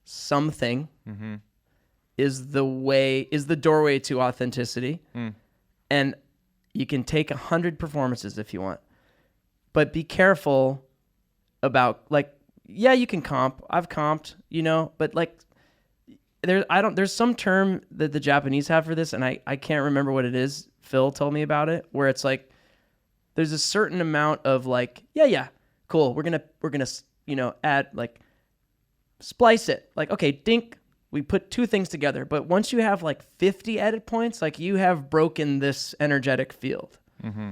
something is the doorway to authenticity. And you can take 100 performances if you want, but be careful about, like, yeah, you can comp. I've comped, you know, but like there's some term that the Japanese have for this, and I can't remember what it is. Phil told me about it, where it's like there's a certain amount of like, yeah, cool. We're gonna you know, add like splice it. Like, okay, dink. We put two things together, but once you have like 50 edit points, like you have broken this energetic field. Mm-hmm.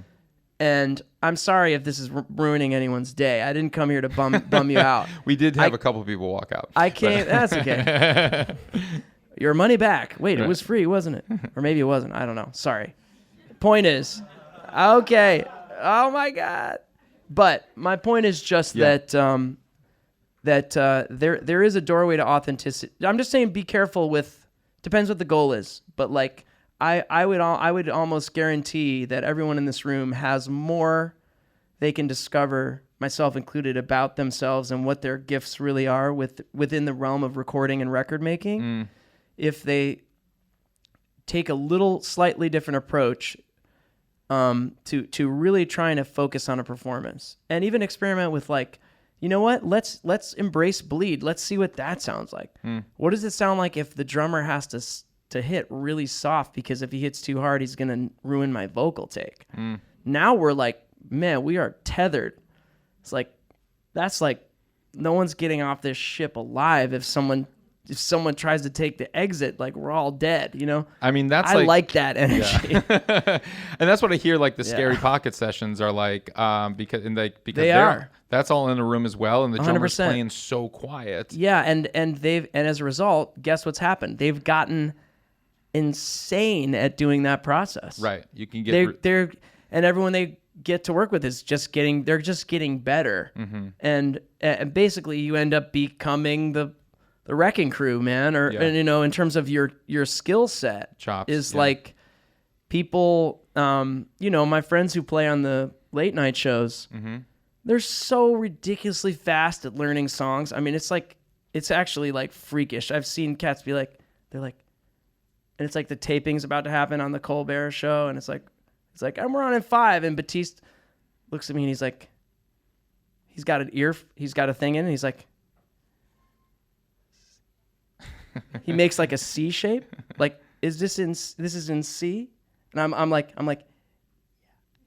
And I'm sorry if this is ruining anyone's day. I didn't come here to bum you out. We did have a couple people walk out. I came. That's okay. Your money back. Wait, right. It was free, wasn't it? Or maybe it wasn't. I don't know. Sorry. Point is, okay. Oh my God. But my point is just that there is a doorway to authenticity. I'm just saying, be careful with. Depends what the goal is, but like. I would almost guarantee that everyone in this room has more they can discover, myself included, about themselves and what their gifts really are within the realm of recording and record making, if they take a little slightly different approach to really trying to focus on a performance and even experiment with like, you know what? Let's embrace bleed. Let's see what that sounds like. What does it sound like if the drummer has to hit really soft, because if he hits too hard, he's going to ruin my vocal take. Now we're like, man, we are tethered. It's like, that's like, no one's getting off this ship alive. If someone tries to take the exit, like we're all dead, you know? I mean, I like that energy. Yeah. And that's what I hear, like the Scary Pocket sessions are like, because they are. That's all in a room as well, and the drummer's 100%. playing so quiet. Yeah, and as a result, guess what's happened? They've gotten insane at doing that process. Right. You can get they're and everyone they get to work with is just getting better. Mm-hmm. And basically you end up becoming the wrecking crew, man, and, you know, in terms of your skill set chops is like people you know, my friends who play on the late night shows, they're so ridiculously fast at learning songs. I mean, it's actually like freakish. I've seen cats be like, they're like, and it's like the taping's about to happen on the Colbert show, and it's like, and we're on in 5, and Batiste looks at me and he's like, he's got a thing in, and he's like, he makes like a C shape, like, this is in C, and I'm like,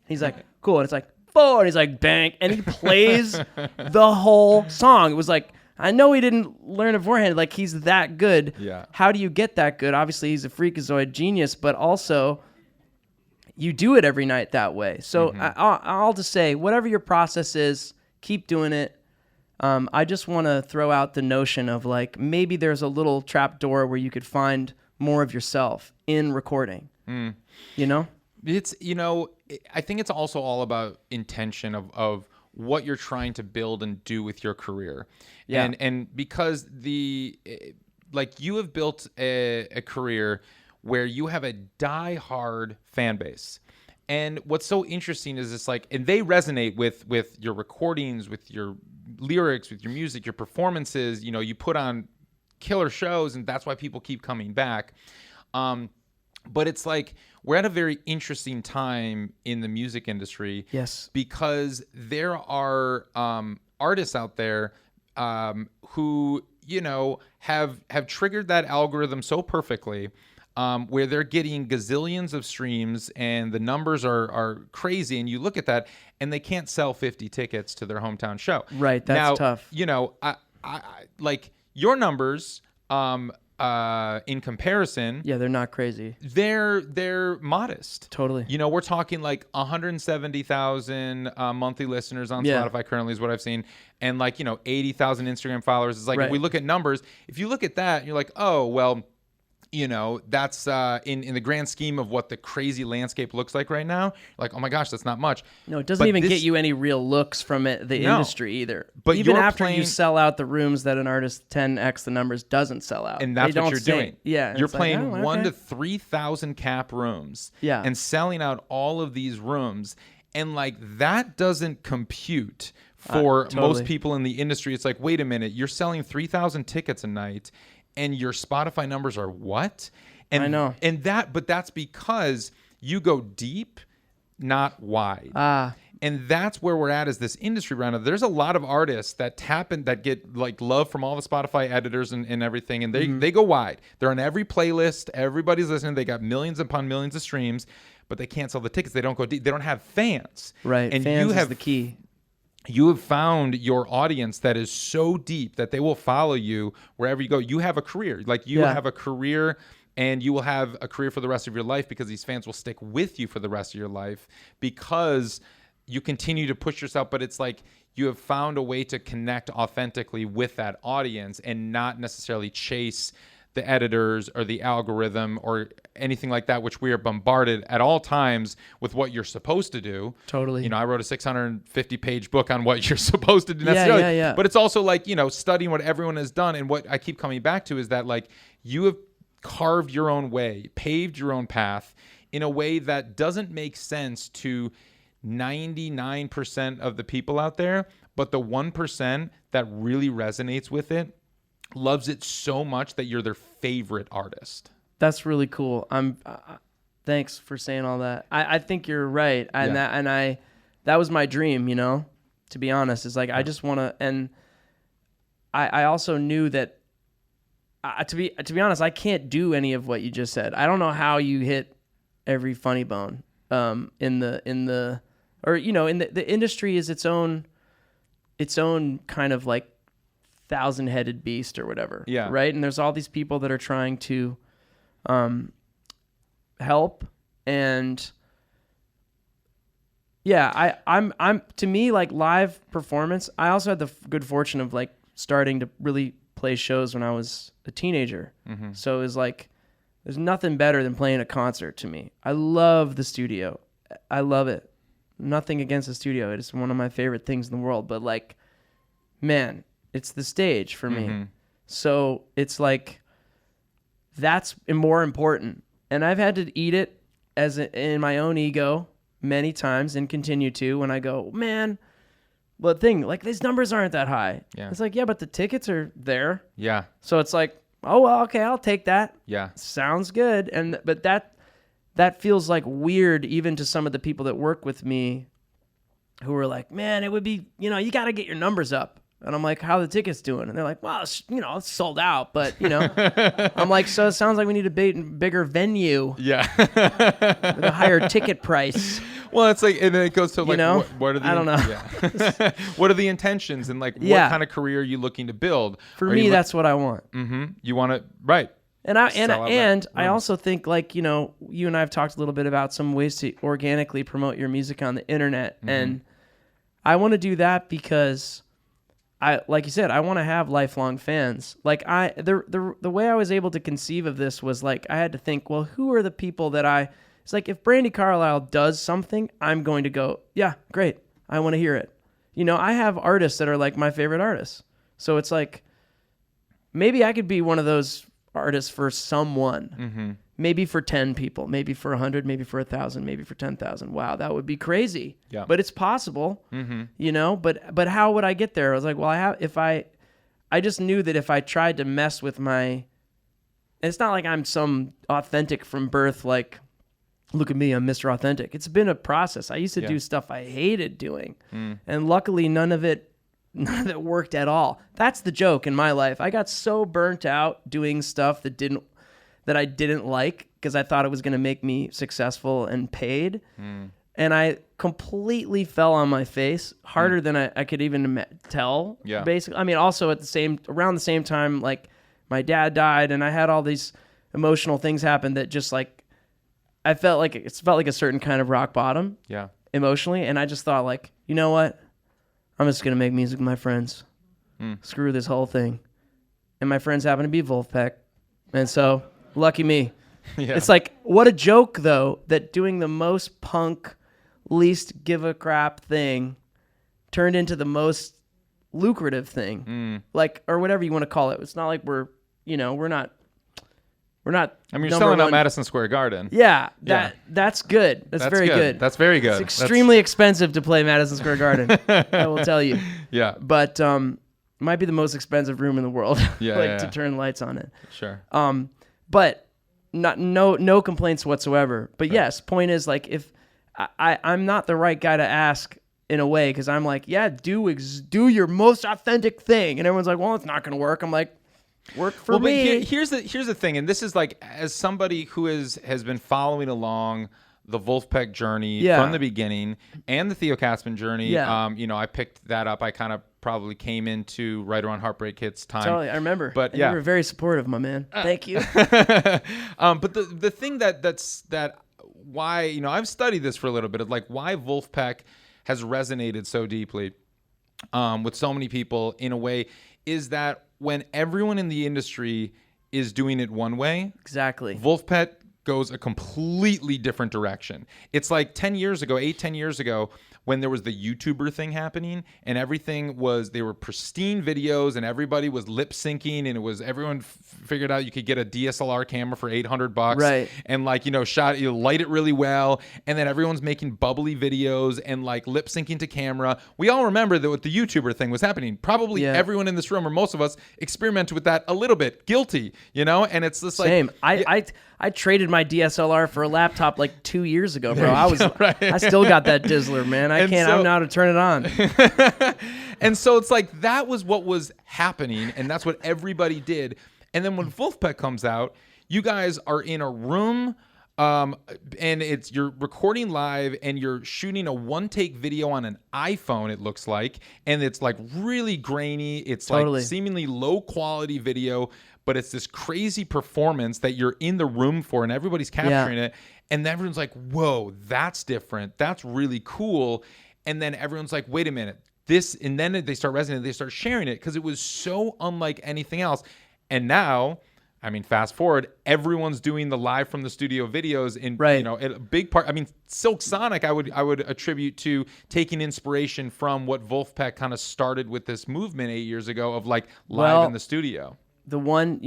he's like, cool, and it's like 4, and he's like, bang, and he plays the whole song. It was like, I know he didn't learn it beforehand. Like, he's that good. Yeah. How do you get that good? Obviously, he's a freakazoid genius, but also you do it every night that way. So I'll just say, whatever your process is, keep doing it. I just want to throw out the notion of like, maybe there's a little trap door where you could find more of yourself in recording. You know? It's, you know, I think it's also all about intention of what you're trying to build and do with your career. Yeah. And because like you have built a career where you have a die-hard fan base. And what's so interesting is it's like, and they resonate with your recordings, with your lyrics, with your music, your performances, you know, you put on killer shows, and that's why people keep coming back. But it's like, we're at a very interesting time in the music industry. Yes. Because there are artists out there who, you know, have triggered that algorithm so perfectly, where they're getting gazillions of streams and the numbers are crazy. And you look at that and they can't sell 50 tickets to their hometown show. Right. That's tough. You know, I like your numbers, in comparison, they're not crazy. They're modest. Totally. You know, we're talking like 170,000 monthly listeners on Spotify currently is what I've seen, and like, you know, 80,000 Instagram followers. It's like, if we look at numbers, if you look at that, you're like, oh well, you know, that's in the grand scheme of what the crazy landscape looks like right now. Like, oh my gosh, that's not much. No, it doesn't get you any real looks from the industry either. But even after you sell out the rooms that an artist 10x the numbers doesn't sell out, and that's what you're doing. Yeah, you're playing 1,000 to 3,000 cap rooms. Yeah, and selling out all of these rooms, and like that doesn't compute for most people in the industry. It's like, wait a minute, you're selling 3,000 tickets a night. And your Spotify numbers are what? And, I know. But that's because you go deep, not wide. And that's where we're at, is this industry right now. There's a lot of artists that that get like love from all the Spotify editors and everything. And they go wide. They're on every playlist. Everybody's listening. They got millions upon millions of streams, but they can't sell the tickets. They don't go deep. They don't have fans. Right. And fans is the key. You have found your audience that is so deep that they will follow you wherever you go. You have a career. Like you have a career, and you will have a career for the rest of your life, because these fans will stick with you for the rest of your life because you continue to push yourself. But it's like you have found a way to connect authentically with that audience and not necessarily chase the editors or the algorithm or anything like that, which we are bombarded at all times with what you're supposed to do. Totally. You know, I wrote a 650-page book on what you're supposed to do necessarily. Yeah. But it's also like, you know, studying what everyone has done. And what I keep coming back to is that, like, you have carved your own way, paved your own path in a way that doesn't make sense to 99% of the people out there, but the 1% that really resonates with it loves it so much that you're their favorite artist. That's really cool. Thanks for saying all that. I think you're right. That was my dream, you know, to be honest. Is like, I just want to, and I also knew that to be honest, I can't do any of what you just said. I don't know how you hit every funny bone in the industry is its own kind of like 1,000-headed beast or whatever. Yeah. Right. And there's all these people that are trying to help. And yeah, I'm to me, like, live performance. I also had the good fortune of like starting to really play shows when I was a teenager. Mm-hmm. So it was like, there's nothing better than playing a concert to me. I love the studio. I love it. Nothing against the studio. It is one of my favorite things in the world. But like, man, it's the stage for me. So it's like, that's more important. And I've had to eat it in my own ego many times, and continue to, when I go, man, well, like, these numbers aren't that high. Yeah. It's like, yeah, but the tickets are there. Yeah. So it's like, oh, well, okay, I'll take that. Yeah. Sounds good. But that feels like weird even to some of the people that work with me who are like, man, it would be, you know, you got to get your numbers up. And I'm like, how are the tickets doing? And they're like, well, you know, it's sold out. But, you know, I'm like, so it sounds like we need a bigger venue. Yeah. With a higher ticket price. Well, it's like, and then it goes to like, you know, what are the, I don't know. Yeah. What are the intentions, and like, what kind of career are you looking to build? For me, that's what I want. Mm-hmm. You want to, right. And I also think, like, you know, you and I have talked a little bit about some ways to organically promote your music on the internet. Mm-hmm. And I want to do that because like you said, I want to have lifelong fans. Like, the way I was able to conceive of this was like, I had to think, well, who are the people that it's like, if Brandi Carlile does something, I'm going to go, yeah, great. I want to hear it. You know, I have artists that are like my favorite artists. So it's like, maybe I could be one of those artists for someone. Mm-hmm. Maybe for 10 people, maybe for 100, maybe for 1,000, maybe for 10,000. Wow, that would be crazy. Yeah. But it's possible. Mm-hmm. You know, but how would I get there? I was like, well, I just knew that if I tried to mess with it's not like I'm some authentic from birth, like, look at me, I'm Mr. Authentic. It's been a process. I used to do stuff I hated doing. And luckily none of it worked at all. That's the joke in my life. I got so burnt out doing stuff that I didn't like because I thought it was going to make me successful and paid. And I completely fell on my face harder than I could even tell. Yeah. Basically, I mean, also around the same time, like, my dad died, and I had all these emotional things happen that just like, it felt like a certain kind of rock bottom. Yeah. Emotionally. And I just thought, like, you know what? I'm just going to make music with my friends. Screw this whole thing. And my friends happen to be Vulfpeck. And so, lucky me. Yeah. It's like, what a joke, though, that doing the most punk, least give a crap thing turned into the most lucrative thing. Like, or whatever you want to call it. It's not like we're not. I mean, you're selling out Madison Square Garden. Yeah, that's good. That's very good. That's very good. It's extremely expensive to play Madison Square Garden. I will tell you. Yeah. But it might be the most expensive room in the world. Yeah. To turn lights on it. Sure. But no complaints whatsoever. But yes, point is, like, if I'm not the right guy to ask in a way, because I'm like, yeah, do your most authentic thing, and everyone's like, well, it's not gonna work. I'm like, work for me. But here's the thing, and this is like, as somebody who has been following along the Vulfpeck journey from the beginning and the Theo Katzman journey. Yeah. I picked that up. I kind of probably came into right around Heartbreak Hits time. Totally, I remember. But you were very supportive, my man. Thank you. But the thing that's why I've studied this for a little bit of like why Vulfpeck has resonated so deeply with so many people in a way is that when everyone in the industry is doing it one way, exactly, Vulfpeck goes a completely different direction. It's like 10 years ago, when there was the YouTuber thing happening and everything they were pristine videos and everybody was lip syncing and it was everyone figured out you could get a DSLR camera for $800 right, and you light it really well, and then everyone's making bubbly videos and like lip syncing to camera. We all remember that what the YouTuber thing was happening. Probably everyone in this room or most of us experimented with that a little bit, guilty, and it's just like same. I traded my DSLR for a laptop like 2 years ago, bro. I still got that Dizzler, man. I don't know how to turn it on. And so it's like that was what was happening, and that's what everybody did. And then when Vulfpeck comes out, you guys are in a room, and you're recording live, and you're shooting a one-take video on an iPhone. It looks like, and it's like really grainy. It's totally, like seemingly low-quality video. But it's this crazy performance that you're in the room for, and everybody's capturing it. And everyone's like, whoa, that's different. That's really cool. And then everyone's like, wait a minute. And then they start resonating. They start sharing it because it was so unlike anything else. And now, fast forward, everyone's doing the live from the studio videos in, a big part. Silk Sonic, I would attribute to taking inspiration from what Vulfpeck kind of started with this movement 8 years ago of like live in the studio. The one,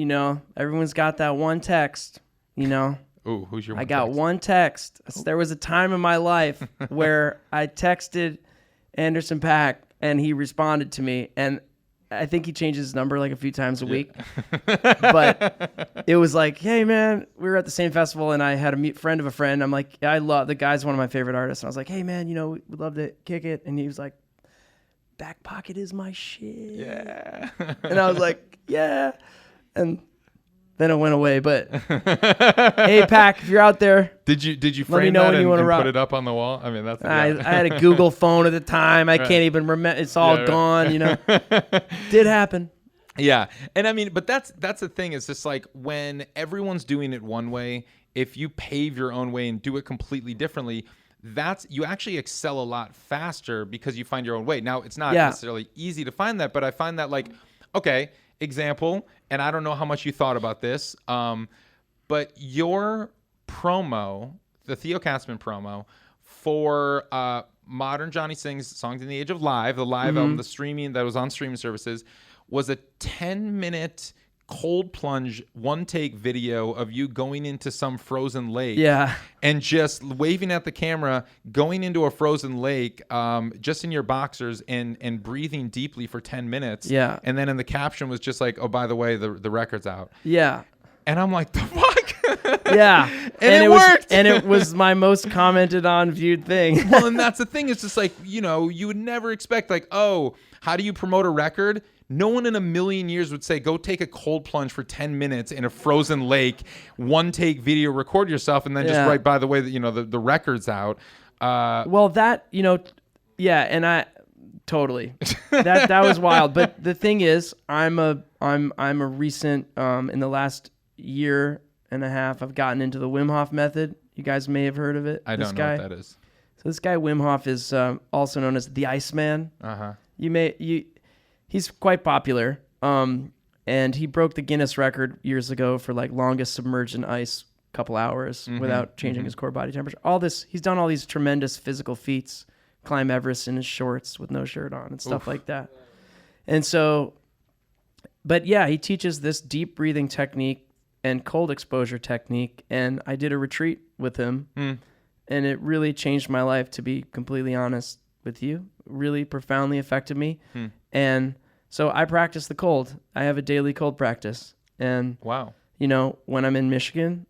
everyone's got that one text, Ooh, who's your one I got text? one text. There was a time in my life where I texted Anderson .Paak and he responded to me, and I think he changes his number like a few times a week. But it was like, hey, man, we were at the same festival, and I had a friend of a friend. I'm like, I love the guy's one of my favorite artists. And I was like, hey, man, we'd love to kick it. And he was like, Back Pocket is my shit. Yeah. And I was like, yeah. And then it went away. But hey, Paak, if you're out there, did you let me frame know that when you and wanna put it up on the wall? That's. I had a Google phone at the time. I can't even remember. It's all gone. Did happen. Yeah, and but that's the thing. It's just like when everyone's doing it one way, if you pave your own way and do it completely differently, you actually excel a lot faster because you find your own way. Now, it's not necessarily easy to find that, but I find that like, okay, example, and I don't know how much you thought about this, but your promo, the Theo Katzman promo for Modern Johnny Sings Songs in the Age of Live, the live album, the streaming that was on streaming services, was a 10-minute cold plunge one-take video of you going into some frozen lake and just waving at the camera, going into a frozen lake just in your boxers and breathing deeply for 10 minutes. And then in the caption was just like, oh, by the way, the record's out. And I'm like, the fuck? And it worked. And it was my most commented on viewed thing. Well, and that's the thing. It's just like, you would never expect like, oh, how do you promote a record? No one in a million years would say, go take a cold plunge for 10 minutes in a frozen lake, one take video, record yourself, and then just write, by the way, that the record's out. Well, that, and I totally, that was wild. But the thing is, I'm a recent, in the last year and a half, I've gotten into the Wim Hof Method. You guys may have heard of it. I don't know what that is. So this guy, Wim Hof, is also known as the Iceman. He's quite popular, and he broke the Guinness record years ago for like longest submerged in ice couple hours without changing his core body temperature. All this, he's done all these tremendous physical feats, climb Everest in his shorts with no shirt on and stuff like that. And so, but yeah, he teaches this deep breathing technique and cold exposure technique, and I did a retreat with him, and it really changed my life, to be completely honest with you. Really profoundly affected me. And so I practice the cold. I have a daily cold practice. And wow. When I'm in Michigan,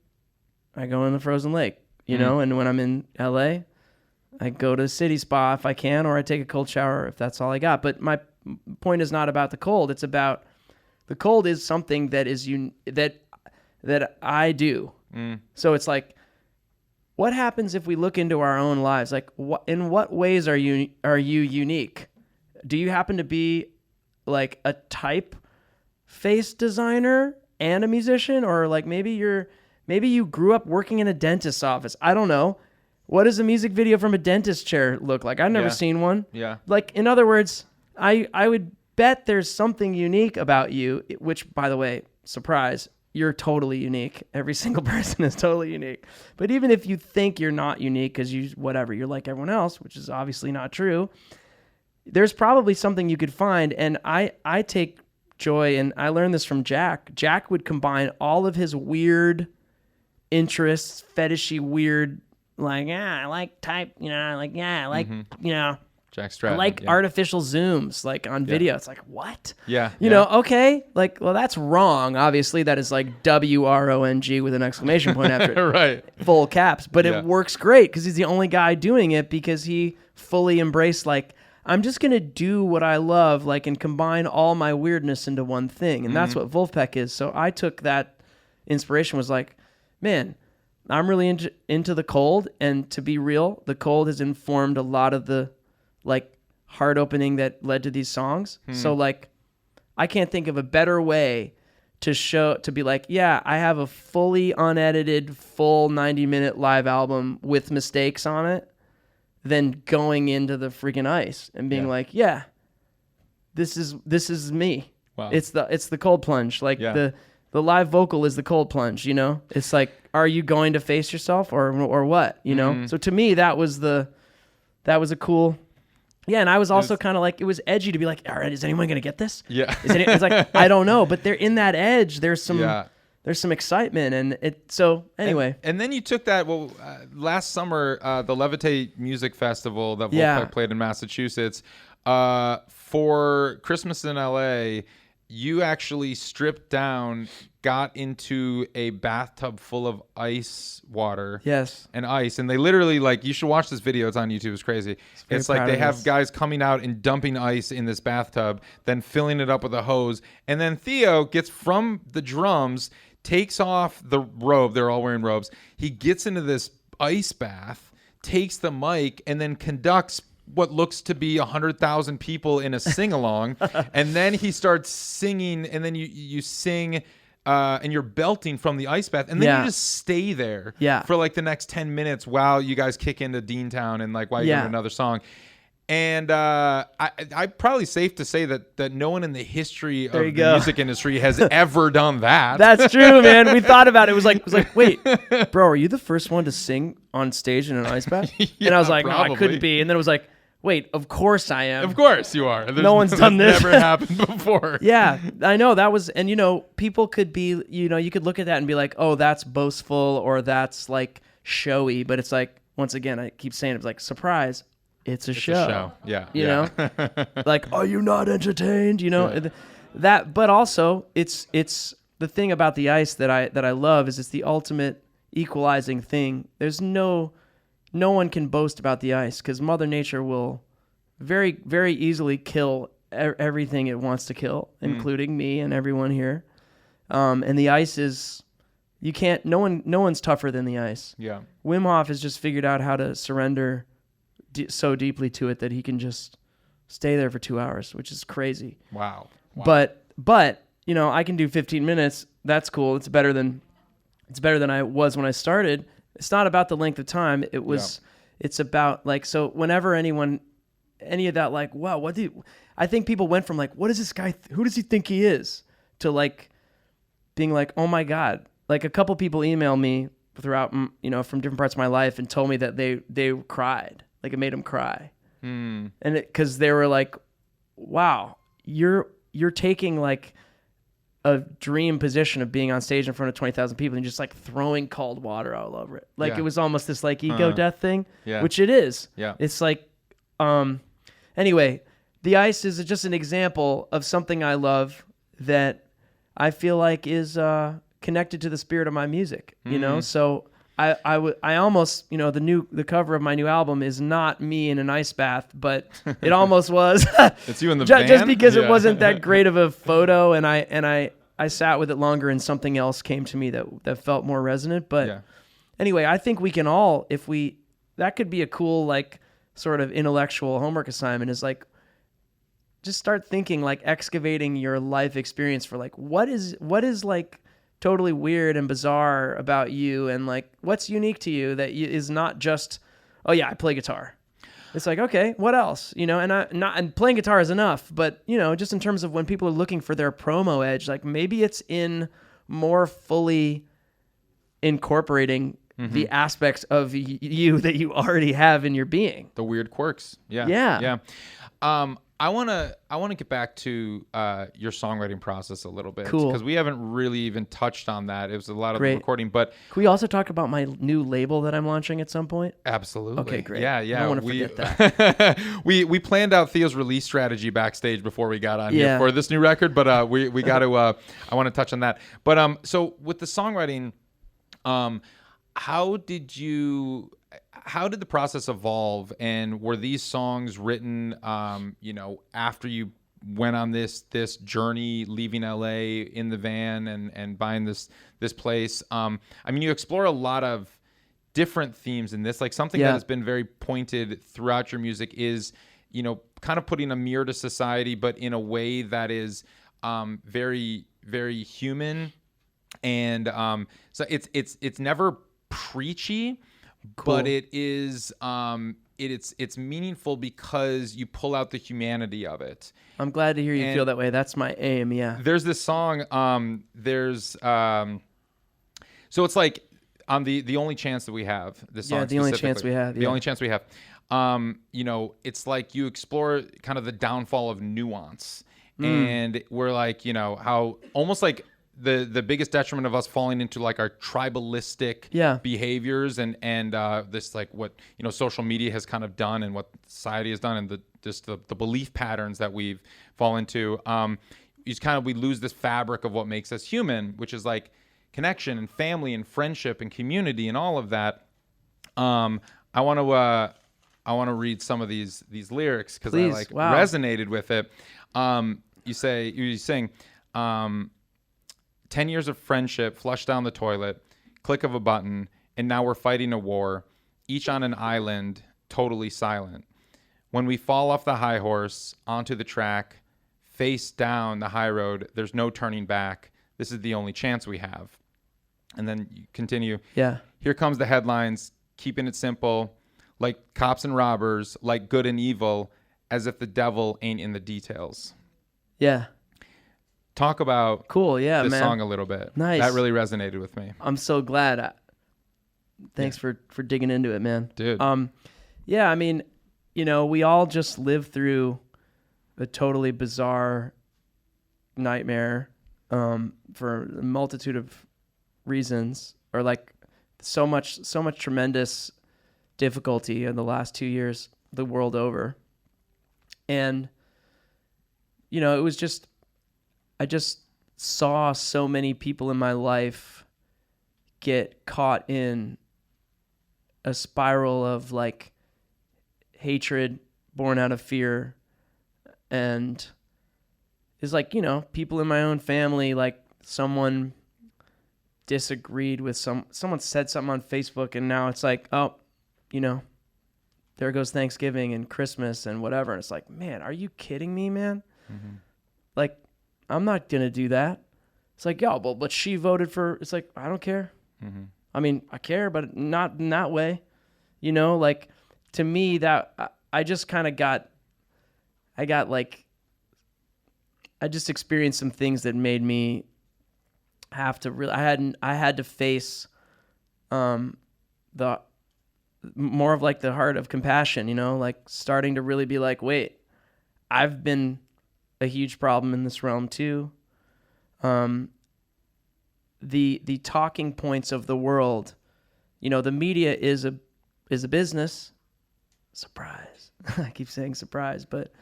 I go in the frozen lake, and when I'm in LA, I go to a city spa if I can, or I take a cold shower if that's all I got. But my point is not about the cold. It's about the cold is something that is that I do. So it's like, what happens if we look into our own lives? Like, in what ways are you unique? Do you happen to be like a typeface designer and a musician, or like maybe you grew up working in a dentist's office? I don't know. What does a music video from a dentist chair look like? I've never seen one. Yeah. Like, in other words, I would bet there's something unique about you, which, by the way, surprise, you're totally unique. Every single person is totally unique. But even if you think you're not unique because you're like everyone else, which is obviously not true, there's probably something you could find. And I take joy, and I learned this from Jack. Jack would combine all of his weird interests, fetishy weird, like, I like type, I like, Jack Stratton. I like artificial zooms, like on video. It's like, what? Yeah. You know, okay. Like, well, that's wrong. Obviously, that is like WRONG with an exclamation point after it. Right. Full caps. But it works great because he's the only guy doing it, because he fully embraced, like, I'm just going to do what I love, like, and combine all my weirdness into one thing. And that's what Vulfpeck is. So I took that inspiration, was like, man, I'm really into the cold. And to be real, the cold has informed a lot of the, like, heart opening that led to these songs. So, like, I can't think of a better way to be like, yeah, I have a fully unedited, full 90-minute live album with mistakes on it, than going into the freaking ice and being like, yeah, this is me. Wow. It's the cold plunge. Like, the live vocal is the cold plunge, It's like, are you going to face yourself or what, So to me, that was a cool. Yeah, and I was also kind of like, it was edgy to be like, all right, is anyone going to get this? Yeah. It's like, I don't know, but they're in that edge. There's some excitement, and anyway. And then you took that, last summer, the Levitate Music Festival that Vulfpeck played in Massachusetts, for Christmas in LA, you actually stripped down, got into a bathtub full of ice water. Yes. And ice. And they literally, like, you should watch this video. It's on YouTube. It's crazy. It's like they have guys coming out and dumping ice in this bathtub, then filling it up with a hose. And then Theo gets from the drums, takes off the robe. They're all wearing robes. He gets into this ice bath, takes the mic, and then conducts what looks to be 100,000 people in a sing-along. And then he starts singing, and then you sing, and you're belting from the ice bath, and then you just stay there for like the next 10 minutes while you guys kick into Deantown, and like while you do another song. And I'm probably safe to say that no one in the history of the music industry has ever done that. That's true, man. We thought about it. It was like, wait, bro, are you the first one to sing on stage in an ice bath? And I was like, probably. No, I couldn't be. And then it was like, wait, of course I am. Of course you are. No one's done this. Never happened before. Yeah, I know. That was, and people could be, you could look at that and be like, oh, that's boastful, or that's like showy. But it's like, once again, I keep saying, it's like, surprise, it's a show. Yeah. You know? Like, are you not entertained? That, but also it's the thing about the ice that I love is it's the ultimate equalizing thing. There's no one can boast about the ice, because Mother Nature will very, very easily kill everything it wants to kill, including me and everyone here. And the ice is, you can't, no one's tougher than the ice. Yeah. Wim Hof has just figured out how to surrender so deeply to it that he can just stay there for 2 hours, which is crazy. Wow. But I can do 15 minutes. That's cool. It's better than I was when I started. It's not about the length of time. It's about, like, so whenever any of that, like, wow, I think people went from like, what is this guy? Who does he think he is? To like being like, oh my God. Like, a couple people emailed me throughout, from different parts of my life and told me that they cried. Like, it made them cry. And because they were like, wow, you're taking like a dream position of being on stage in front of 20,000 people and just like throwing cold water all over it. Like, it was almost this like ego death thing, which it is. Yeah. It's like, anyway, the ice is just an example of something I love that I feel like is connected to the spirit of my music, So I almost, the cover of my new album is not me in an ice bath, but it almost was. It's you in the van? Just because it wasn't that great of a photo, and I sat with it longer, and something else came to me that felt more resonant. But anyway, I think we can all, that could be a cool, like, sort of intellectual homework assignment, is like, just start thinking, like, excavating your life experience for, like, what is like totally weird and bizarre about you, and like what's unique to you that is not just, oh yeah, I play guitar. It's like, okay, what else? And playing guitar is enough, but just in terms of when people are looking for their promo edge, like maybe it's in more fully incorporating the aspects of you that you already have in your being. The weird quirks. Yeah. I want to get back to your songwriting process a little bit. Cool. Because we haven't really even touched on that. It was a lot of the recording, but can we also talk about my new label that I'm launching at some point? Absolutely. Okay, great. Yeah. I don't want to forget that. we planned out Theo's release strategy backstage before we got on here for this new record, but we got to. I want to touch on that. But so with the songwriting, how did the process evolve, and were these songs written, after you went on this journey, leaving LA in the van and buying this place? You explore a lot of different themes in this. Like something that has been very pointed throughout your music is, kind of putting a mirror to society, but in a way that is very, very human. And so it's never preachy. Cool. But it is it's meaningful because you pull out the humanity of it. I'm glad to hear you feel that way. That's my aim. Yeah. There's this song. So it's like on the only chance that we have. This song. Yeah, the only chance we have. The only chance we have. It's like you explore kind of the downfall of nuance, and we're like, how almost like. The biggest detriment of us falling into like our tribalistic behaviors and this like what social media has kind of done and what society has done, and the belief patterns that we've fallen into, we lose this fabric of what makes us human, which is like connection and family and friendship and community and all of that. I want to read some of these lyrics because I resonated with it. You sing 10 years of friendship flushed down the toilet, click of a button, and now we're fighting a war, each on an island, totally silent. When we fall off the high horse, onto the track, face down the high road, there's no turning back. This is the only chance we have. And then you continue. Yeah. Here comes the headlines, keeping it simple, like cops and robbers, like good and evil, as if the devil ain't in the details. Yeah. Talk about this song a little bit. Nice. That really resonated with me. I'm so glad. Thanks for digging into it, man. Dude. We all just live through a totally bizarre nightmare for a multitude of reasons, or like so much tremendous difficulty in the last 2 years, the world over. And, it was just, I just saw so many people in my life get caught in a spiral of like hatred born out of fear. And it's like, people in my own family, like someone disagreed with someone said something on Facebook, and now it's like, oh, there goes Thanksgiving and Christmas and whatever. And it's like, man, are you kidding me, man? Mm-hmm. Like, I'm not going to do that. It's like, but she voted for, it's like, I don't care. Mm-hmm. I mean, I care, but not in that way. Like to me that I just kind of I just experienced some things that made me have to really, I had to face the more of like the heart of compassion, like starting to really be like, wait, I've been a huge problem in this realm too. The talking points of the world, the media is a business. Surprise. I keep saying surprise, but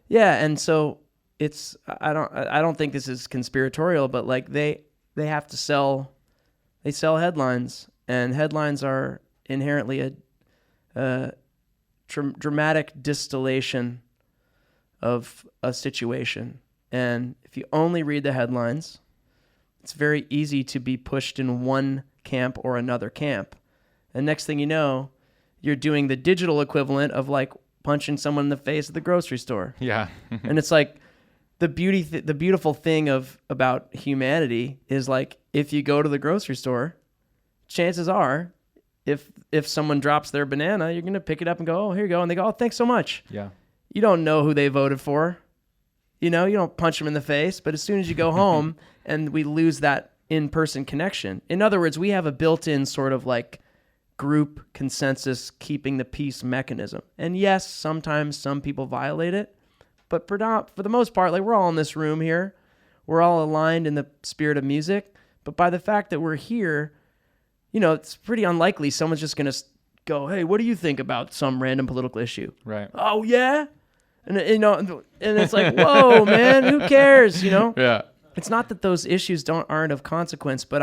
yeah. And so it's, I don't think this is conspiratorial, but like they have to sell headlines, and headlines are inherently a dramatic distillation of a situation. And if you only read the headlines, it's very easy to be pushed in one camp or another camp. And next thing you know, you're doing the digital equivalent of like punching someone in the face at the grocery store. Yeah. And it's like the beautiful thing about humanity is like, if you go to the grocery store, chances are if someone drops their banana, you're going to pick it up and go, oh, here you go. And they go, oh, thanks so much. Yeah. You don't know who they voted for. You don't punch them in the face. But as soon as you go home and we lose that in-person connection. In other words, we have a built-in sort of like group consensus, keeping the peace mechanism. And yes, sometimes some people violate it. But for the most part, like we're all in this room here. We're all aligned in the spirit of music. But by the fact that we're here, it's pretty unlikely someone's just going to go, hey, what do you think about some random political issue? Right. Oh, yeah? And it's like, whoa, man, who cares, Yeah. It's not that those issues aren't of consequence, but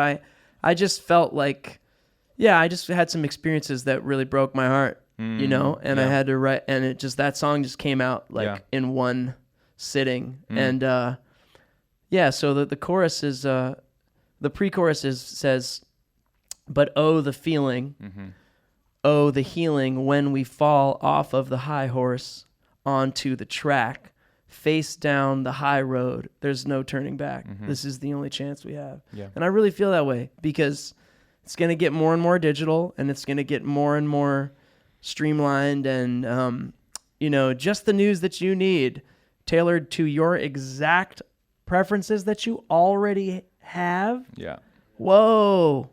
I just felt like, I just had some experiences that really broke my heart, and I had to write, and that song just came out like in one sitting. And, so the chorus is, the pre-chorus says, but oh, the feeling, oh, the healing when we fall off of the high horse onto the track, face down the high road. There's no turning back. This is the only chance we have. Yeah. And I really feel that way because it's going to get more and more digital and it's going to get more and more streamlined and, just the news that you need tailored to your exact preferences that you already have. Yeah. Whoa,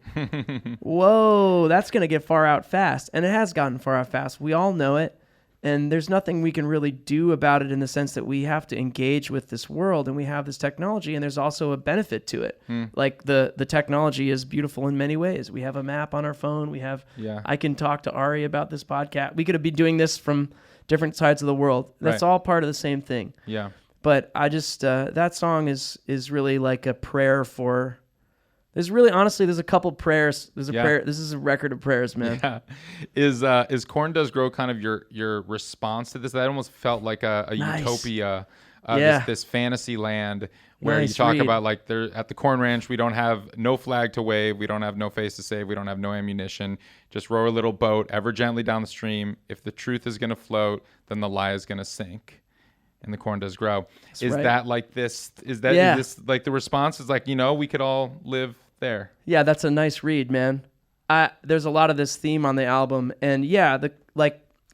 that's going to get far out fast. And it has gotten far out fast. We all know it. And there's nothing we can really do about it in the sense that we have to engage with this world and we have this technology and there's also a benefit to it. Like the technology is beautiful in many ways. We have a map on our phone. I can talk to Ari about this podcast. We could be doing this from different sides of the world. That's all part of the same thing. Yeah. But I just, that song is really like a prayer for... There's a couple prayers. There's a prayer. This is a record of prayers, man. Yeah. Is Corn Does Grow kind of your response to this? That almost felt like a utopia, this fantasy land where you talk about like there at the Corn Ranch, we don't have no flag to wave, we don't have no face to save, we don't have no ammunition. Just row a little boat ever gently down the stream. If the truth is going to float, then the lie is going to sink. And the corn does grow. That like this? Is this like the response is like, we could all live there? Yeah, that's a nice read, man. There's a lot of this theme on the album, and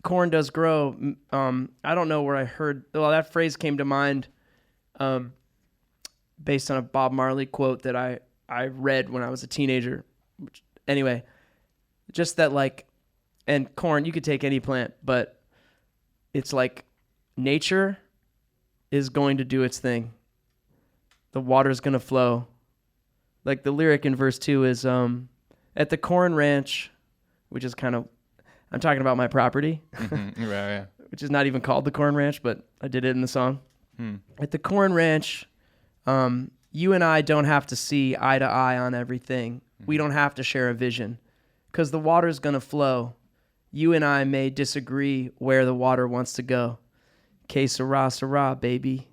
corn does grow. I don't know where I heard. Well, that phrase came to mind, based on a Bob Marley quote that I read when I was a teenager. Anyway, just that and corn, you could take any plant, but it's like nature is going to do its thing. The water's going to flow. Like the lyric in verse 2 is, at the Corn Ranch, which is kind of, I'm talking about my property, right, which is not even called the Corn Ranch, but I did it in the song. At the Corn Ranch, you and I don't have to see eye to eye on everything. We don't have to share a vision because the water's going to flow. You and I may disagree where the water wants to go. Que sera, sera, baby.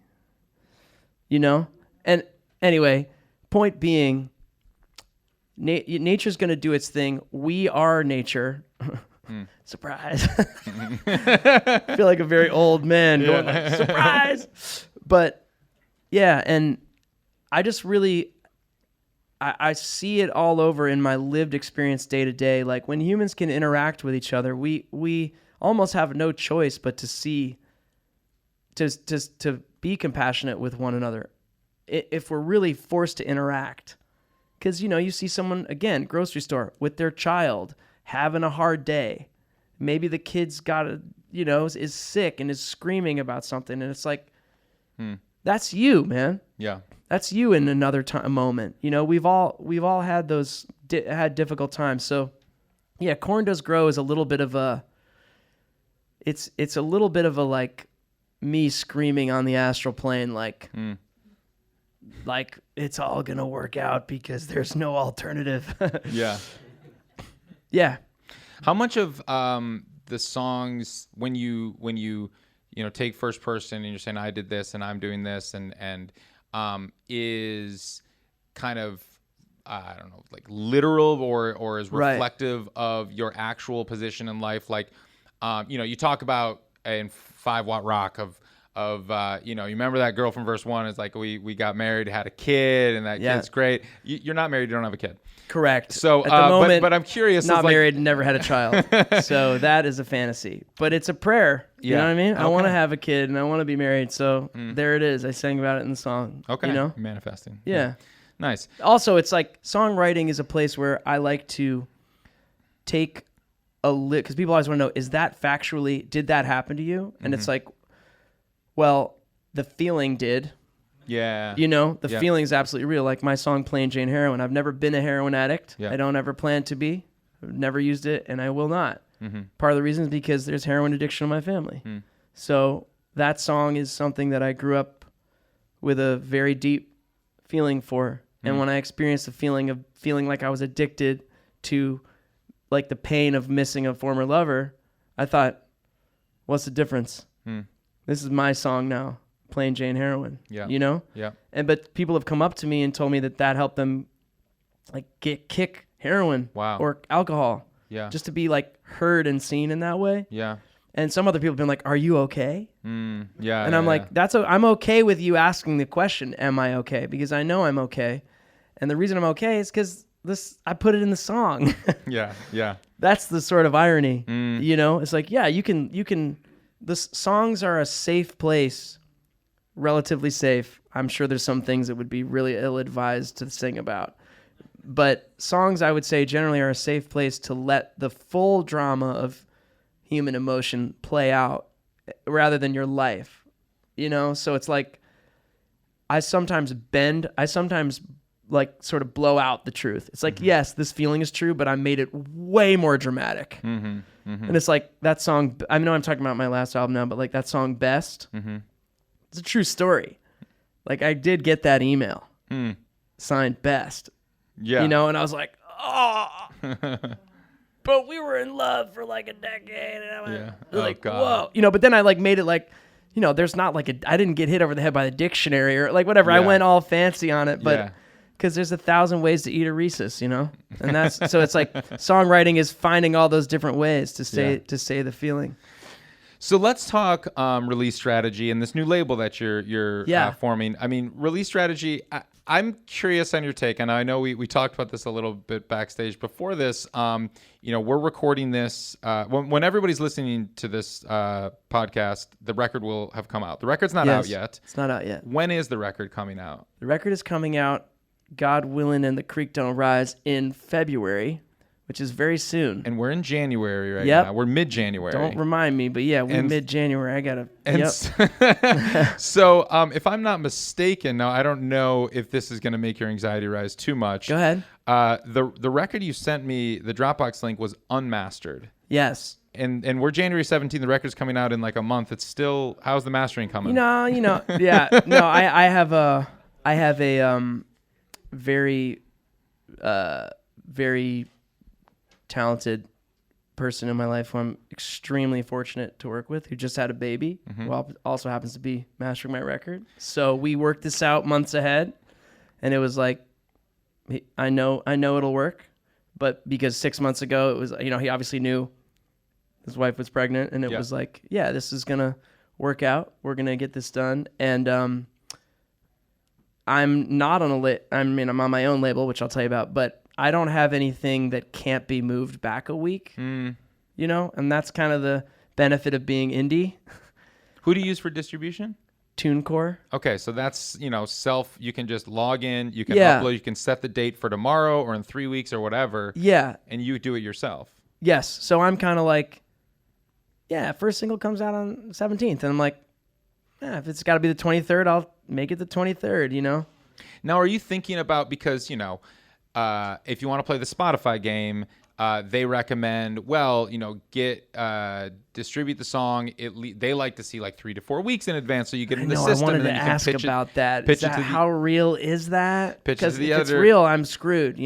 And anyway, point being, nature's going to do its thing. We are nature. Surprise. I feel like a very old man going like, surprise. But yeah, and I just really, I see it all over in my lived experience day to day. Like when humans can interact with each other, we almost have no choice but to see, to be compassionate with one another. If we're really forced to interact, because you see someone, again, grocery store with their child having a hard day, maybe the kid's is sick and is screaming about something, and it's like, that's you, man. Yeah, that's you in another moment. We've all had those had difficult times. So yeah, Corn Does Grow is a little bit of a, it's a little bit of a like me screaming on the astral plane, like it's all gonna work out because there's no alternative. Yeah. Yeah. How much of the songs when you take first person and you're saying I did this and I'm doing this and is kind of I don't know, like literal or is reflective of your actual position in life? Like, you talk about in 5 Watt Rock of you remember that girl from verse 1 is like, we got married, had a kid, and that kid's great. You're not married, you don't have a kid. Correct. So at the moment, but I'm curious. Not married, never had a child. So that is a fantasy, but it's a prayer. You know what I mean? Okay. I want to have a kid and I want to be married. So there it is. I sang about it in the song. Okay. Manifesting. Yeah. Nice. Also, it's like songwriting is a place where I like to take a look, because people always want to know, is that factually, did that happen to you? And it's like, well, the feeling did. Yeah. The feeling is absolutely real. Like my song, Plain Jane Heroin. I've never been a heroin addict. Yeah. I don't ever plan to be. I've never used it, and I will not. Mm-hmm. Part of the reason is because there's heroin addiction in my family. So that song is something that I grew up with a very deep feeling for. And when I experienced the feeling of feeling like I was addicted to like the pain of missing a former lover, I thought, what's the difference? This is my song now, Plain Jane Heroin. Yeah. Yeah. But people have come up to me and told me that helped them like kick heroin or alcohol. Yeah. Just to be like heard and seen in that way. Yeah. And some other people have been like, "Are you okay?" Yeah. And I'm like, I'm okay with you asking the question, "Am I okay?" Because I know I'm okay. And the reason I'm okay is because I put it in the song. Yeah. That's the sort of irony. It's like, yeah, you can. The songs are a safe place, relatively safe. I'm sure there's some things that would be really ill-advised to sing about. But songs, I would say, generally are a safe place to let the full drama of human emotion play out rather than your life. So it's like I sometimes like sort of blow out the truth. It's like, yes, this feeling is true, but I made it way more dramatic. And it's like that song, I know I'm talking about my last album now, but like that song Best, it's a true story. Like I did get that email signed Best, and I was like, oh, but we were in love for like a decade. And I went, like, whoa, but then I like made it like, there's not like I didn't get hit over the head by the dictionary or like whatever. I went all fancy on it, but because there's 1,000 ways to eat a Reese's, and that's so it's like songwriting is finding all those different ways to say the feeling. So let's talk release strategy and this new label that you're forming. I mean, release strategy. I'm curious on your take, and I know we talked about this a little bit backstage before this. We're recording this when everybody's listening to this podcast. The record will have come out. The record's not out yet. It's not out yet. When is the record coming out? The record is coming out, God willing, and the creek don't rise, in February, which is very soon. And we're in January right now. We're mid-January. Don't remind me, but yeah, we're mid-January. I gotta. So, if I'm not mistaken, now I don't know if this is going to make your anxiety rise too much. Go ahead. The record you sent me, the Dropbox link, was unmastered. Yes. And we're January 17th. The record's coming out in like a month. It's still. How's the mastering coming? Yeah. No, I have a very, very talented person in my life who I'm extremely fortunate to work with, who just had a baby, who also happens to be mastering my record. So we worked this out months ahead, and it was like, I know it'll work, but because 6 months ago it was, he obviously knew his wife was pregnant, and it was like, yeah, this is gonna work out. We're gonna get this done, and I'm not on I'm on my own label, which I'll tell you about, but I don't have anything that can't be moved back a week, and that's kind of the benefit of being indie. Who do you use for distribution? TuneCore. Okay, so that's, you can just log in, you can upload, you can set the date for tomorrow or in 3 weeks or whatever. Yeah. And you do it yourself. Yes. So I'm kind of like, first single comes out on 17th, and I'm like, if it's got to be the 23rd, I'll make it the 23rd, Now, are you thinking about, because, if you want to play the Spotify game, they recommend, well, distribute the song. They like to see like 3 to 4 weeks in advance, so you get in the system. I wanted and then to you can ask pitch about that. pitch it to How real is that? Pitch it to Because the if it's editor. real, I'm screwed.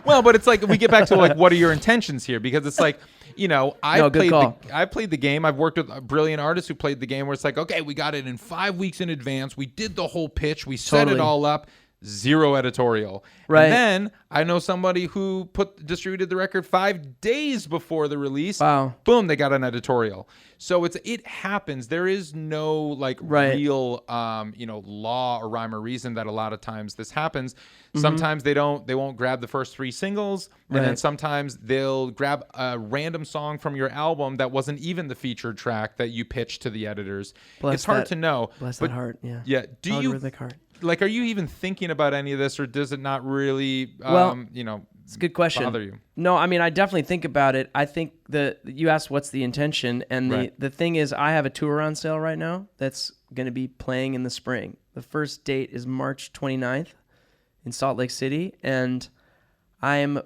Well, but it's like we get back to like, what are your intentions here? Because it's like, I played the game. I've worked with brilliant artists who played the game where it's like, okay, we got it in 5 weeks in advance. We did the whole pitch. We set it all up. Zero editorial. Right. And then I know somebody who distributed the record 5 days before the release. Wow. Boom, they got an editorial. So it happens. There is no like real law or rhyme or reason that a lot of times this happens. Mm-hmm. Sometimes they won't grab the first 3 singles, and then sometimes they'll grab a random song from your album that wasn't even the featured track that you pitched to the editors. It's hard to know. Bless that heart. Yeah. Yeah. Algorithmic heart. Like, are you even thinking about any of this, or does it not really, it's a good question. Bother you? No, I mean, I definitely think about it. I think you asked what's the intention, and the thing is, I have a tour on sale right now that's going to be playing in the spring. The first date is March 29th in Salt Lake City, and I am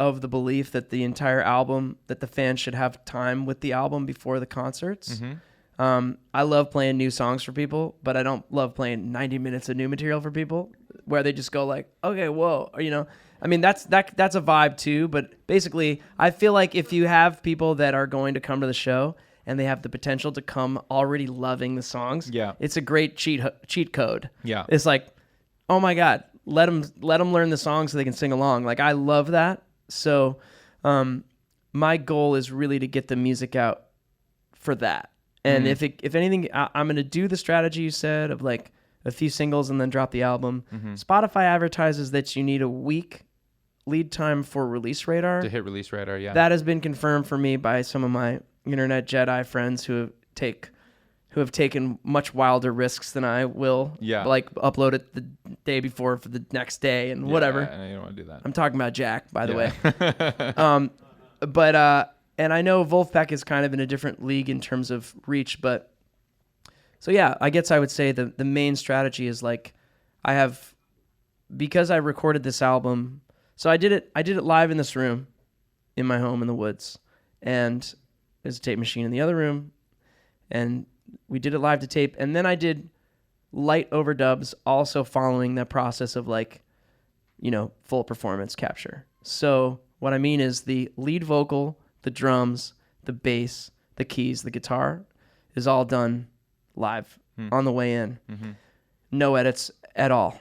of the belief that the entire album, that the fans should have time with the album before the concerts. Mm-hmm. I love playing new songs for people, but I don't love playing 90 minutes of new material for people where they just go like, okay, whoa, I mean, that's a vibe too, but basically I feel like if you have people that are going to come to the show and they have the potential to come already loving the songs, it's a great cheat code. Yeah. It's like, oh my God, let them learn the songs so they can sing along. Like, I love that. So, my goal is really to get the music out for that. And if anything, I'm going to do the strategy you said of like a few singles and then drop the album. Mm-hmm. Spotify advertises that you need a week lead time for release radar. To hit release radar, yeah. That has been confirmed for me by some of my internet Jedi friends who have taken much wilder risks than I will. Yeah. Like upload it the day before for the next day and whatever. Yeah, you don't want to do that. I'm talking about Jack, by the way. And I know Vulfpeck is kind of in a different league in terms of reach, but so yeah, I guess I would say the main strategy is like because I recorded this album, so I did it live in this room in my home in the woods, and there's a tape machine in the other room, and we did it live to tape, and then I did light overdubs also following that process of like, full performance capture. So what I mean is the lead vocal, the drums, the bass, the keys, the guitar is all done live on the way in. Mm-hmm. No edits at all.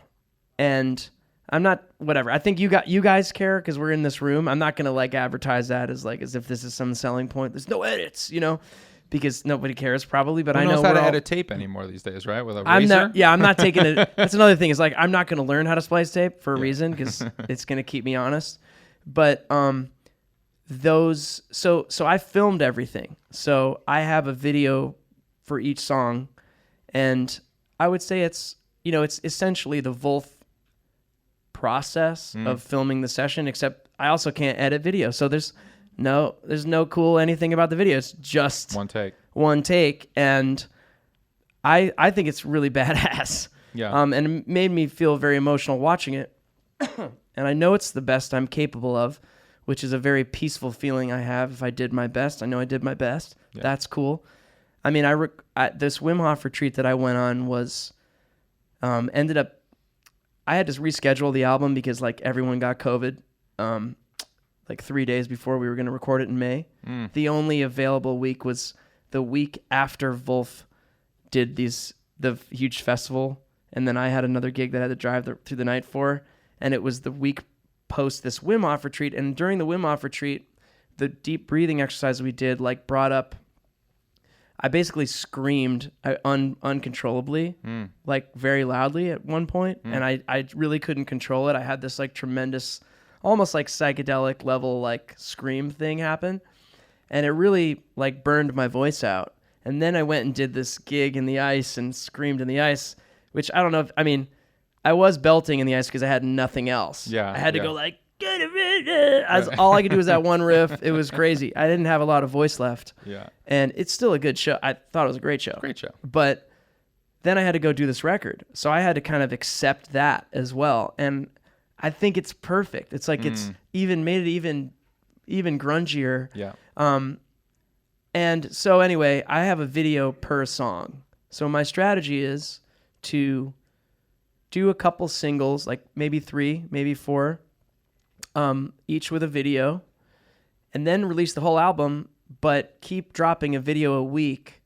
And I'm not, whatever. I think you guys care because we're in this room. I'm not going to like advertise that as if this is some selling point. There's no edits, because nobody cares probably, but I know how to edit tape anymore these days, right? With a razor? I'm not taking it. That's another thing. Is like, I'm not going to learn how to splice tape for a reason because it's going to keep me honest. But, so I filmed everything. So I have a video for each song, and I would say it's essentially the Vulf process of filming the session, except I also can't edit video. So there's no cool anything about the video. It's just one take. And I think it's really badass. Yeah. And it made me feel very emotional watching it. And I know it's the best I'm capable of, which is a very peaceful feeling I have. If I did my best, I know I did my best. Yeah. That's cool. I mean, this Wim Hof retreat that I went on was, ended up, I had to reschedule the album because like everyone got COVID, like 3 days before we were going to record it in May. The only available week was the week after Vulf did the huge festival. And then I had another gig that I had to drive through the night for. And it was the week post this Wim Hof retreat, and during the Wim Hof retreat, the deep breathing exercise we did brought up. I basically screamed uncontrollably, like very loudly at one point, and I really couldn't control it. I had this like tremendous, almost like psychedelic level like scream thing happen, and it really like burned my voice out. And then I went and did this gig in the ice and screamed in the ice, which I don't know if I was belting in the ice because I had nothing else. Yeah, I had to go like, all I could do was that one riff. It was crazy. I didn't have a lot of voice left. Yeah, and it's still a good show. I thought it was a great show. Great show. But then I had to go do this record, so I had to kind of accept that as well. And I think it's perfect. It's like it's even made it even even grungier. Yeah. And so anyway, I have a video per song. So my strategy is to do a couple singles, like maybe 3, maybe 4, each with a video, and then release the whole album, but keep dropping a video a week,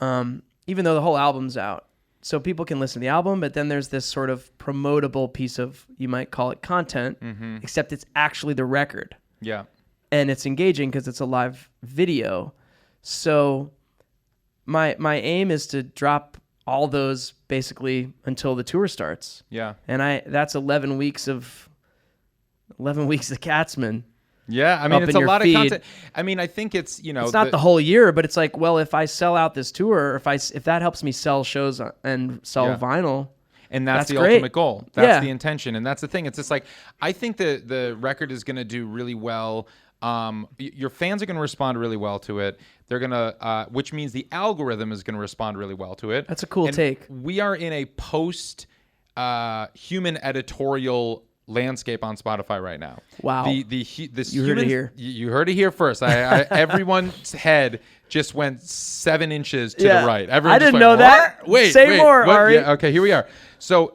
even though the whole album's out. So people can listen to the album, but then there's this sort of promotable piece of, you might call it content, except it's actually the record. Yeah. And it's engaging because it's a live video. So my aim is to drop all those basically until the tour starts. Yeah. And that's 11 weeks of Katzman. Yeah, I mean, up it's in a your lot feed. of content. I mean, I think it's, It's not the whole year, but it's like, well, if I sell out this tour, if that helps me sell shows and sell vinyl, and that's the great. ultimate goal. That's Yeah. the intention. And that's the thing. It's just like, I think that the record is going to do really well. Your fans are going to respond really well to it. They're going to, which means the algorithm is going to respond really well to it. That's a cool And take. We are in a post human editorial landscape on Spotify right now. Wow. This You heard it here. You heard it here first. Everyone's head just went 7 inches to the right. Everyone I just didn't went, know that. "What? Wait, Say more, what?" Ari. Yeah, okay, here we are. So,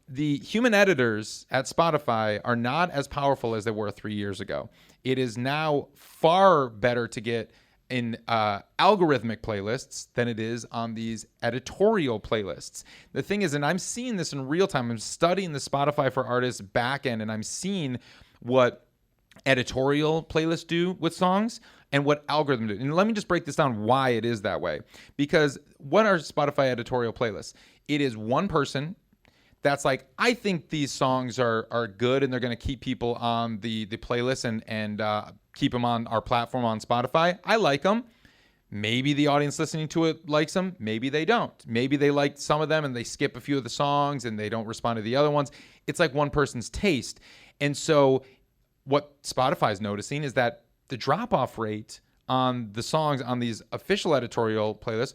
the human editors at Spotify are not as powerful as they were 3 years ago. It is now far better to get in algorithmic playlists than it is on these editorial playlists. The thing is, and I'm seeing this in real time, I'm studying the Spotify for Artists backend, and I'm seeing what editorial playlists do with songs and what algorithm do. And let me just break this down why it is that way. Because what are Spotify editorial playlists? It is one person that's like, I think these songs are good and they're going to keep people on the playlist and keep them on our platform on Spotify. I like them. Maybe the audience listening to it likes them. Maybe they don't. Maybe they like some of them and they skip a few of the songs and they don't respond to the other ones. It's like one person's taste. And so what Spotify is noticing is that the drop-off rate on the songs on these official editorial playlists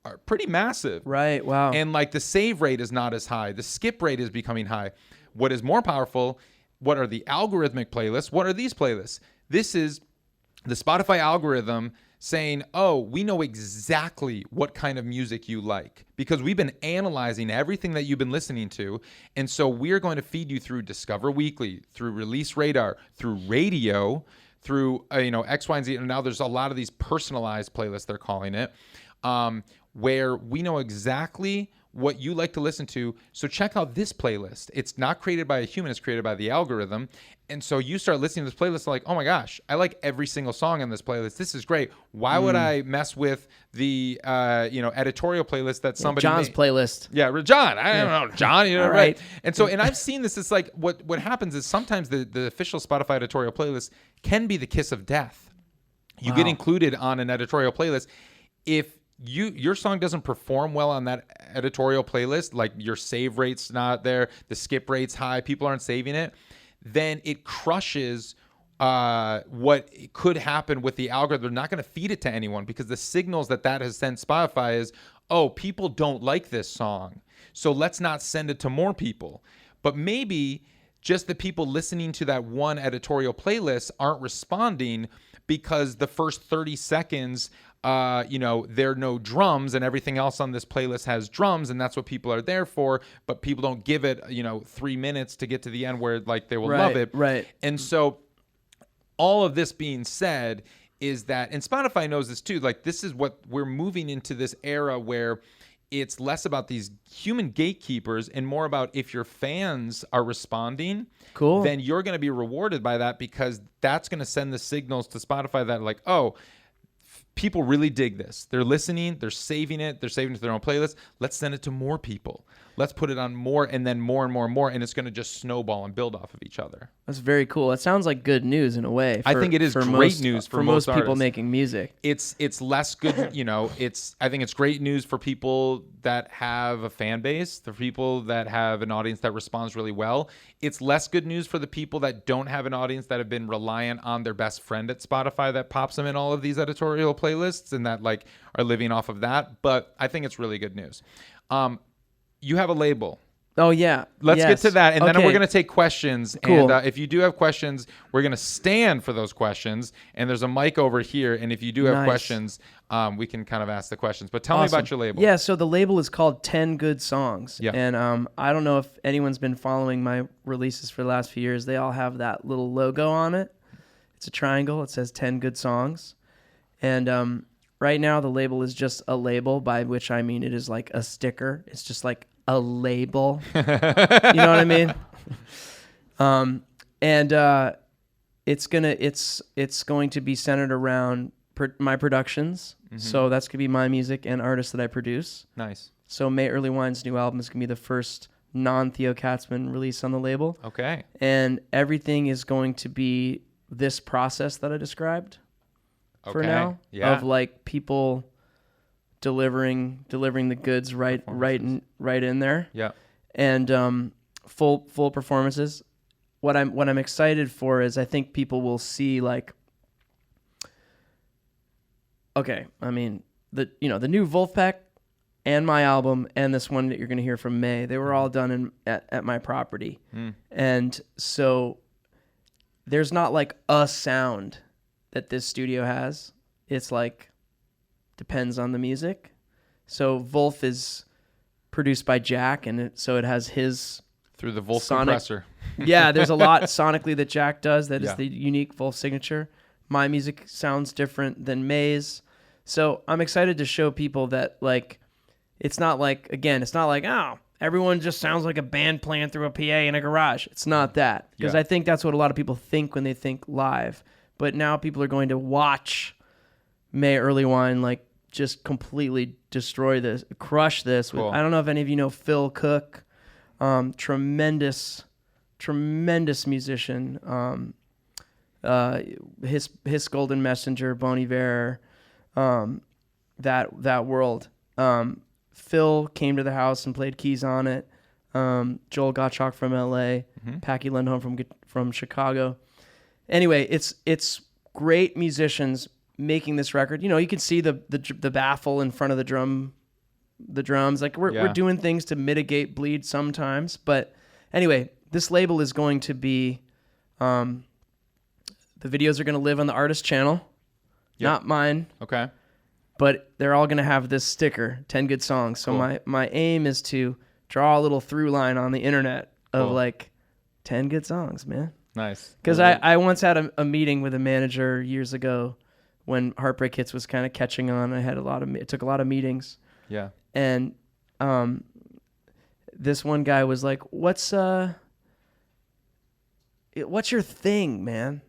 are pretty massive. Right, wow. And like the save rate is not as high. The skip rate is becoming high. What is more powerful, what are the algorithmic playlists? What are these playlists? This is the Spotify algorithm saying, oh, we know exactly what kind of music you like because we've been analyzing everything that you've been listening to. And so we're going to feed you through Discover Weekly, through Release Radar, through radio, through, X, Y, and Z. And now there's a lot of these personalized playlists, they're calling it, where we know exactly what you like to listen to. So check out this playlist. It's not created by a human, it's created by the algorithm. And so you start listening to this playlist like, oh my gosh, I like every single song on this playlist. This is great. Why would I mess with the editorial playlist that somebody John's made? playlist. Yeah, John. I don't know, John, All right. And so, and I've seen this, it's like what happens is sometimes the official Spotify editorial playlist can be the kiss of death. You get included on an editorial playlist. If your song doesn't perform well on that editorial playlist, like your save rate's not there, the skip rate's high, people aren't saving it, then it crushes what could happen with the algorithm. They're not going to feed it to anyone because the signals that has sent Spotify is, oh, people don't like this song, so let's not send it to more people. But maybe just the people listening to that one editorial playlist aren't responding because the first 30 seconds there are no drums and everything else on this playlist has drums and that's what people are there for, but people don't give it, 3 minutes to get to the end where like they will love it. Right. And so all of this being said is that, and Spotify knows this too, like this is what we're moving into this era where it's less about these human gatekeepers and more about if your fans are responding, cool, then you're going to be rewarded by that because that's going to send the signals to Spotify that like, oh, people really dig this. They're listening. They're saving it. They're saving it to their own playlist. Let's send it to more people. Let's put it on more and then more and more and more. And it's going to just snowball and build off of each other. That's very cool. That sounds like good news in a way. I think it is great news for most people artists. making music. It's less good, I think it's great news for people that have a fan base, the people that have an audience that responds really well. It's less good news for the people that don't have an audience that have been reliant on their best friend at Spotify that pops them in all of these editorial playlists and that like are living off of that. But I think it's really good news. You have a label, Oh yeah. Let's get to that, and then Okay. we're going to take questions. Cool. And if you do have questions, we're going to stand for those questions. And there's a mic over here. And if you do have Nice. questions, we can kind of ask the questions. But tell me Awesome. about your label. Yeah, so the label is called 10 Good Songs. Yeah. And I don't know if anyone's been following my releases for the last few years. They all have that little logo on it. It's a triangle. It says 10 Good Songs. And right now the label is just a label, by which I mean it is like a sticker. It's just like a label. You know what I mean? It's going to be centered around my productions. Mm-hmm. So that's gonna be my music and artists that I produce. Nice. So May Early Wine's new album is gonna be the first non-Theo Katzman release on the label. Okay. And everything is going to be this process that I described for Okay. now, Yeah. of like people delivering the goods right in there. Yeah. And full performances. What I'm excited for is I think people will see like, okay, I mean the new Vulfpeck and my album and this one that you're gonna hear from May, they were all done at my property. And so there's not like a sound that this studio has. It's like depends on the music. So Vulf is produced by Jack, and so it has his Through the Vulf sonic compressor. Yeah, there's a lot sonically that Jack does that is Yeah. the unique Vulf signature. My music sounds different than May's. So I'm excited to show people that like it's not like oh, everyone just sounds like a band playing through a PA in a garage. It's not that. Because Yeah. I think that's what a lot of people think when they think live. But now people are going to watch May Early Wine like just completely destroy this, crush this. Cool. I don't know if any of you know Phil Cook, tremendous musician. His Golden Messenger, Bon Iver, that world. Phil came to the house and played keys on it. Joel Gottschalk from L.A., Packy Lindholm from Chicago. Anyway, it's great musicians making this record. You know, you can see the baffle in front of the drums. Like we're doing things to mitigate bleed sometimes. But anyway, this label is going to be, the videos are going to live on the artist channel, not mine. Okay. But they're all going to have this sticker, 10 Good Songs. So Cool. my aim is to draw a little through line on the internet of Cool. like 10 good songs, man. Nice. Because I once had a meeting with a manager years ago when Heartbreak Hits was kind of catching on. I had it took a lot of meetings. Yeah. And this one guy was like, what's your thing, man?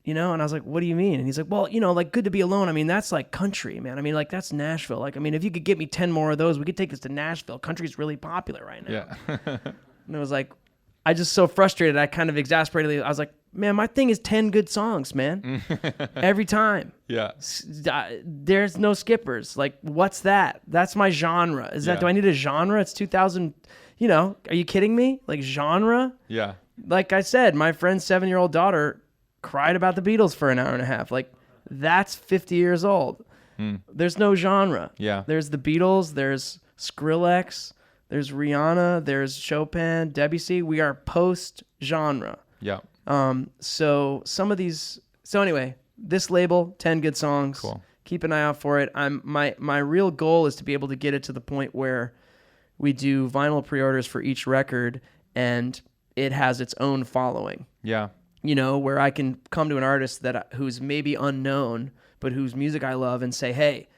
You know, and I was like, what do you mean? And he's like, well, you know, like Good to Be Alone. I mean, that's like country, man. I mean, like that's Nashville. Like, I mean, if you could get me 10 more of those, we could take this to Nashville. Country's really popular right now. Yeah. And it was like, I just so frustrated. I kind of exasperated. I was like, man, my thing is 10 good songs, man. Every time. Yeah. There's no skippers. Like, what's that? That's my genre. Do I need a genre? It's 2000. You know, are you kidding me? Like genre? Yeah. Like I said, my friend's 7-year-old daughter cried about the Beatles for an hour and a half. Like, that's 50 years old. There's no genre. Yeah. There's the Beatles. There's Skrillex. There's Rihanna. There's Chopin, Debussy. We are post-genre. Yeah. So some of these. So anyway, this label, 10 good songs. Cool. Keep an eye out for it. My real goal is to be able to get it to the point where we do vinyl pre-orders for each record, and it has its own following. Yeah. You know, where I can come to an artist who's maybe unknown, but whose music I love, and say, hey,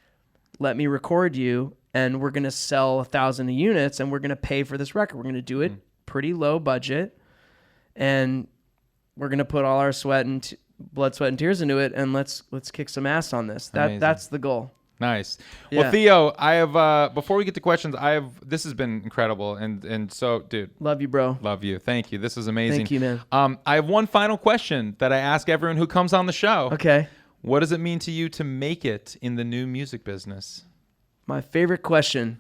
let me record you, and we're going to sell 1,000 units, and we're going to pay for this record. We're going to do it pretty low budget, and we're going to put all our blood, sweat, and tears into it, and let's kick some ass on this. That's the goal. Nice. Yeah. Well, Theo, I have before we get to questions, this has been incredible, and so, dude, Love you, bro. love you. Thank you. This is amazing. Thank you, man. I have one final question that I ask everyone who comes on the show. Okay. What does it mean to you to make it in the new music business? My favorite question.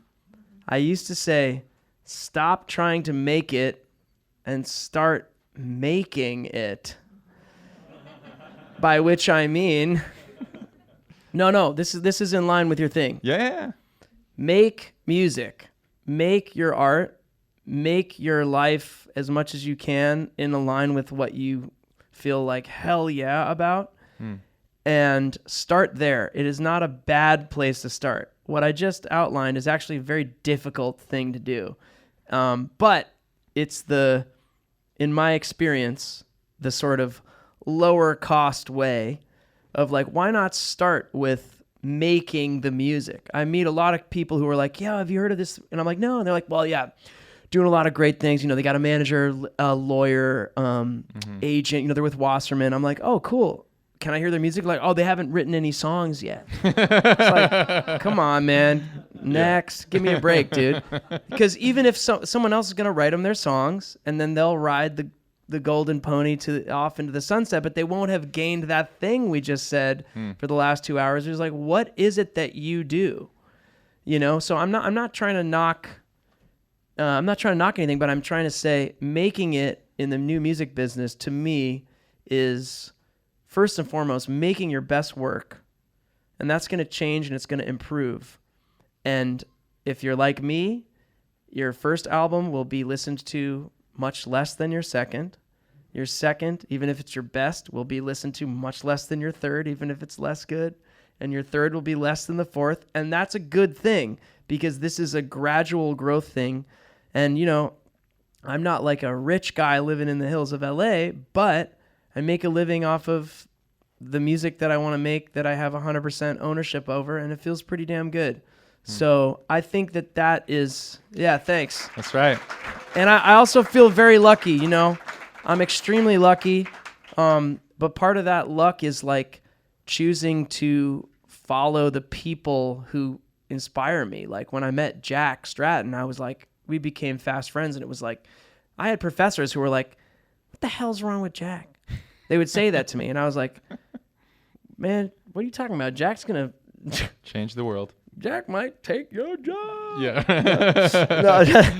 I used to say, stop trying to make it and start making it. By which I mean, no, this is in line with your thing. Yeah. Make music. Make your art. make your life as much as you can in line with what you feel like hell yeah about, and start there. It is not a bad place to start. What I just outlined is actually a very difficult thing to do. But it's in my experience, the sort of lower cost way of like, why not start with making the music? I meet a lot of people who are like, yeah, have you heard of this? And I'm like, no. And they're like, well, yeah, doing a lot of great things. You know, they got a manager, a lawyer, agent, you know, they're with Wasserman. I'm like, oh, cool. Can I hear their music? Like, oh, they haven't written any songs yet. It's like, come on, man. Next. Give me a break, dude. Because even if someone else is going to write them their songs, and then they'll ride the golden pony off into the sunset, but they won't have gained that thing we just said for the last 2 hours. It was like, what is it that you do? You know? So I'm not trying to knock anything, but I'm trying to say making it in the new music business to me is first and foremost making your best work, and that's going to change and it's going to improve. And if you're like me, your first album will be listened to much less than your second. Your second, even if it's your best, will be listened to much less than your third, even if it's less good. And your third will be less than the fourth. And that's a good thing, because this is a gradual growth thing. And, you know, I'm not like a rich guy living in the hills of LA, but I make a living off of the music that I want to make, that I have 100% ownership over, and it feels pretty damn good. So I think that is, yeah, thanks. That's right. And I also feel very lucky, you know. I'm extremely lucky, but part of that luck is like choosing to follow the people who inspire me. Like when I met Jack Stratton, I was like, we became fast friends, and it was like, I had professors who were like, what the hell's wrong with Jack? They would say that to me, and I was like, man, what are you talking about? Jack's going to change the world. Jack might take your job. Yeah. No,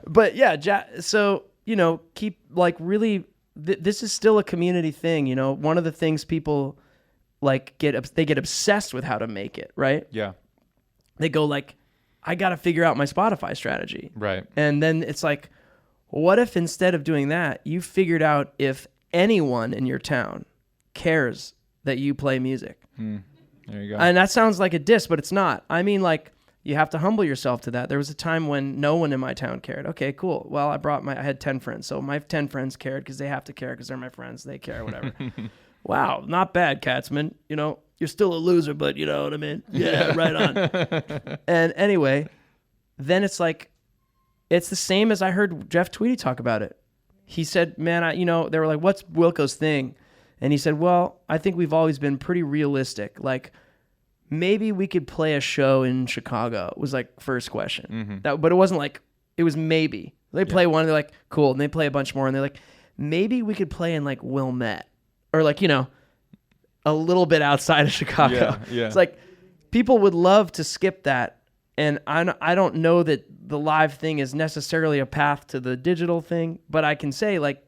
but yeah, Jack, so, you know, keep like really, this is still a community thing. You know, one of the things people like they get obsessed with how to make it, right? Yeah. They go like, I got to figure out my Spotify strategy. Right. And then it's like, what if instead of doing that, you figured out if anyone in your town cares that you play music? There you go. And that sounds like a diss, but it's not. I mean, like, you have to humble yourself to that. There was a time when no one in my town cared. Okay, cool. Well, I had 10 friends. So my 10 friends cared because they have to care because they're my friends. They care, whatever. Wow, not bad, Katzman. You know, you're still a loser, but you know what I mean? Yeah, right on. And anyway, then it's like, it's the same as I heard Jeff Tweedy talk about it. He said, man, they were like, what's Wilco's thing? And he said, well, I think we've always been pretty realistic. Like, maybe we could play a show in Chicago, was like first question. But it wasn't like, it was maybe. They play one, and they're like, cool. And they play a bunch more, and they're like, maybe we could play in like Wilmette. Or like, you know, a little bit outside of Chicago. Yeah. It's like, people would love to skip that. And I don't know that the live thing is necessarily a path to the digital thing, but I can say like,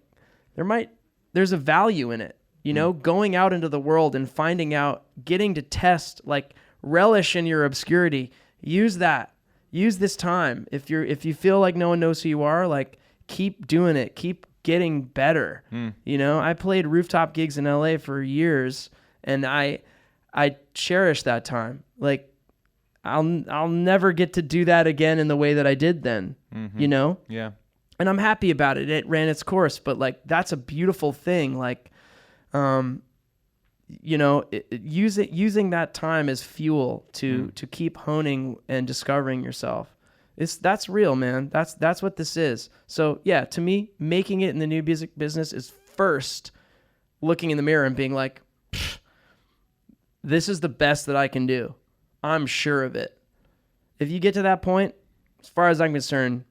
there's a value in it. You know, going out into the world and finding out, getting to test, like relish in your obscurity. Use that. Use this time. If you feel like no one knows who you are, like keep doing it. Keep getting better. You know, I played rooftop gigs in LA for years, and I cherish that time. Like I'll never get to do that again in the way that I did then. You know? Yeah. And I'm happy about it. It ran its course, but like that's a beautiful thing. Like you know, using that time as fuel to keep honing and discovering yourself. That's real, man. That's what this is. So yeah, to me, making it in the new music business is first looking in the mirror and being like, this is the best that I can do. I'm sure of it. If you get to that point, as far as I'm concerned,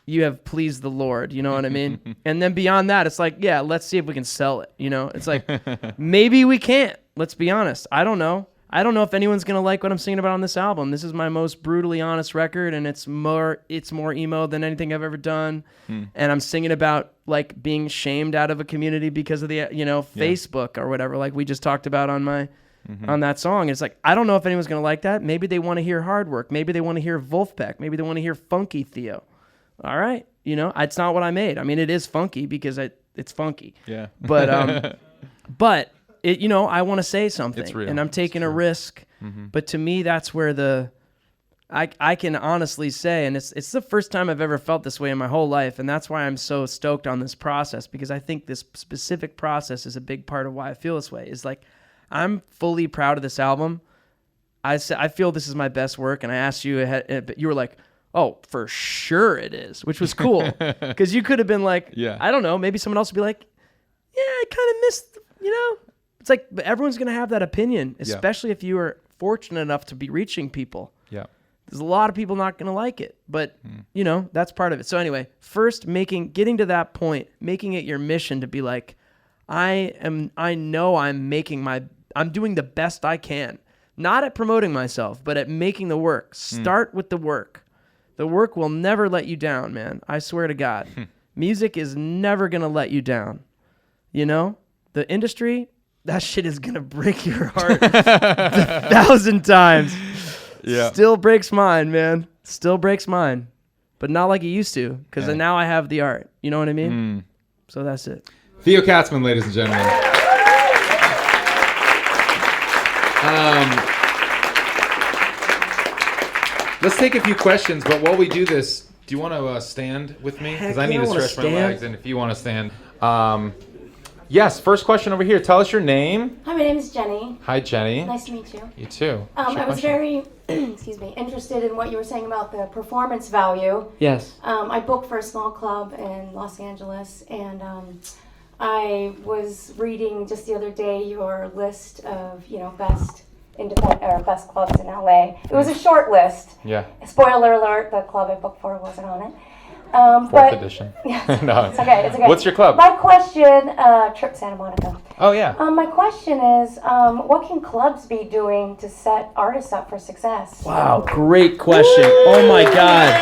you have pleased the Lord, you know what I mean? And then beyond that, it's like, yeah, let's see if we can sell it, you know? It's like, maybe we can't. Let's be honest. I don't know. I don't know if anyone's going to like what I'm singing about on this album. This is my most brutally honest record, and it's more emo than anything I've ever done. And I'm singing about like being shamed out of a community because of the, you know, Facebook or whatever, like we just talked about on my on that song. It's like, I don't know if anyone's going to like that. Maybe they want to hear hard work. Maybe they want to hear Vulfpeck. Maybe they want to hear funky Theo. all right, it's not what I made. I mean, it is funky because it's funky. Yeah. But but it, I want to say something, It's real. and I'm taking a risk. Mm-hmm. But to me, that's where I can honestly say, and it's the first time I've ever felt this way in my whole life, and that's why I'm so stoked on this process, because I think this specific process is a big part of why I feel this way. Is like, I'm fully proud of this album. I feel this is my best work, and I asked you ahead, but you were like, "Oh, for sure it is," which was cool, because you could have been like, Yeah. I don't know, maybe someone else would be like, "Yeah, I kind of missed," It's like, but everyone's gonna have that opinion, especially if you are fortunate enough to be reaching people. Yeah. There's a lot of people not going to like it, but that's part of it. So anyway, first getting to that point, making it your mission to be like, I know I'm doing the best I can, not at promoting myself, but at making the work. Start with the work. The work will never let you down, man. I swear to God. Music is never going to let you down. The industry, that shit is going to break your heart 1,000 times. Yeah. Still breaks mine, man. Still breaks mine. But not like it used to, because now I have the art. You know what I mean? So that's it. Theo Katzman, ladies and gentlemen. Let's take a few questions, but while we do this, do you want to stand with me? Because I need to stretch my legs, and if you want to stand. Yes, first question over here. Tell us your name. Hi, my name is Jenny. Hi, Jenny. Nice to meet you. You too. I was very, interested in what you were saying about the performance value. Yes. I booked for a small club in Los Angeles, and I was reading just the other day your list of, best independent or best clubs in LA. It was a short list. Yeah. Spoiler alert: the club I booked for wasn't on it. Fourth edition. Yeah, No. it's okay. It's okay. What's your club? My question, Trip Santa Monica. Oh, yeah. My question is, what can clubs be doing to set artists up for success? Wow, great question. Oh my God.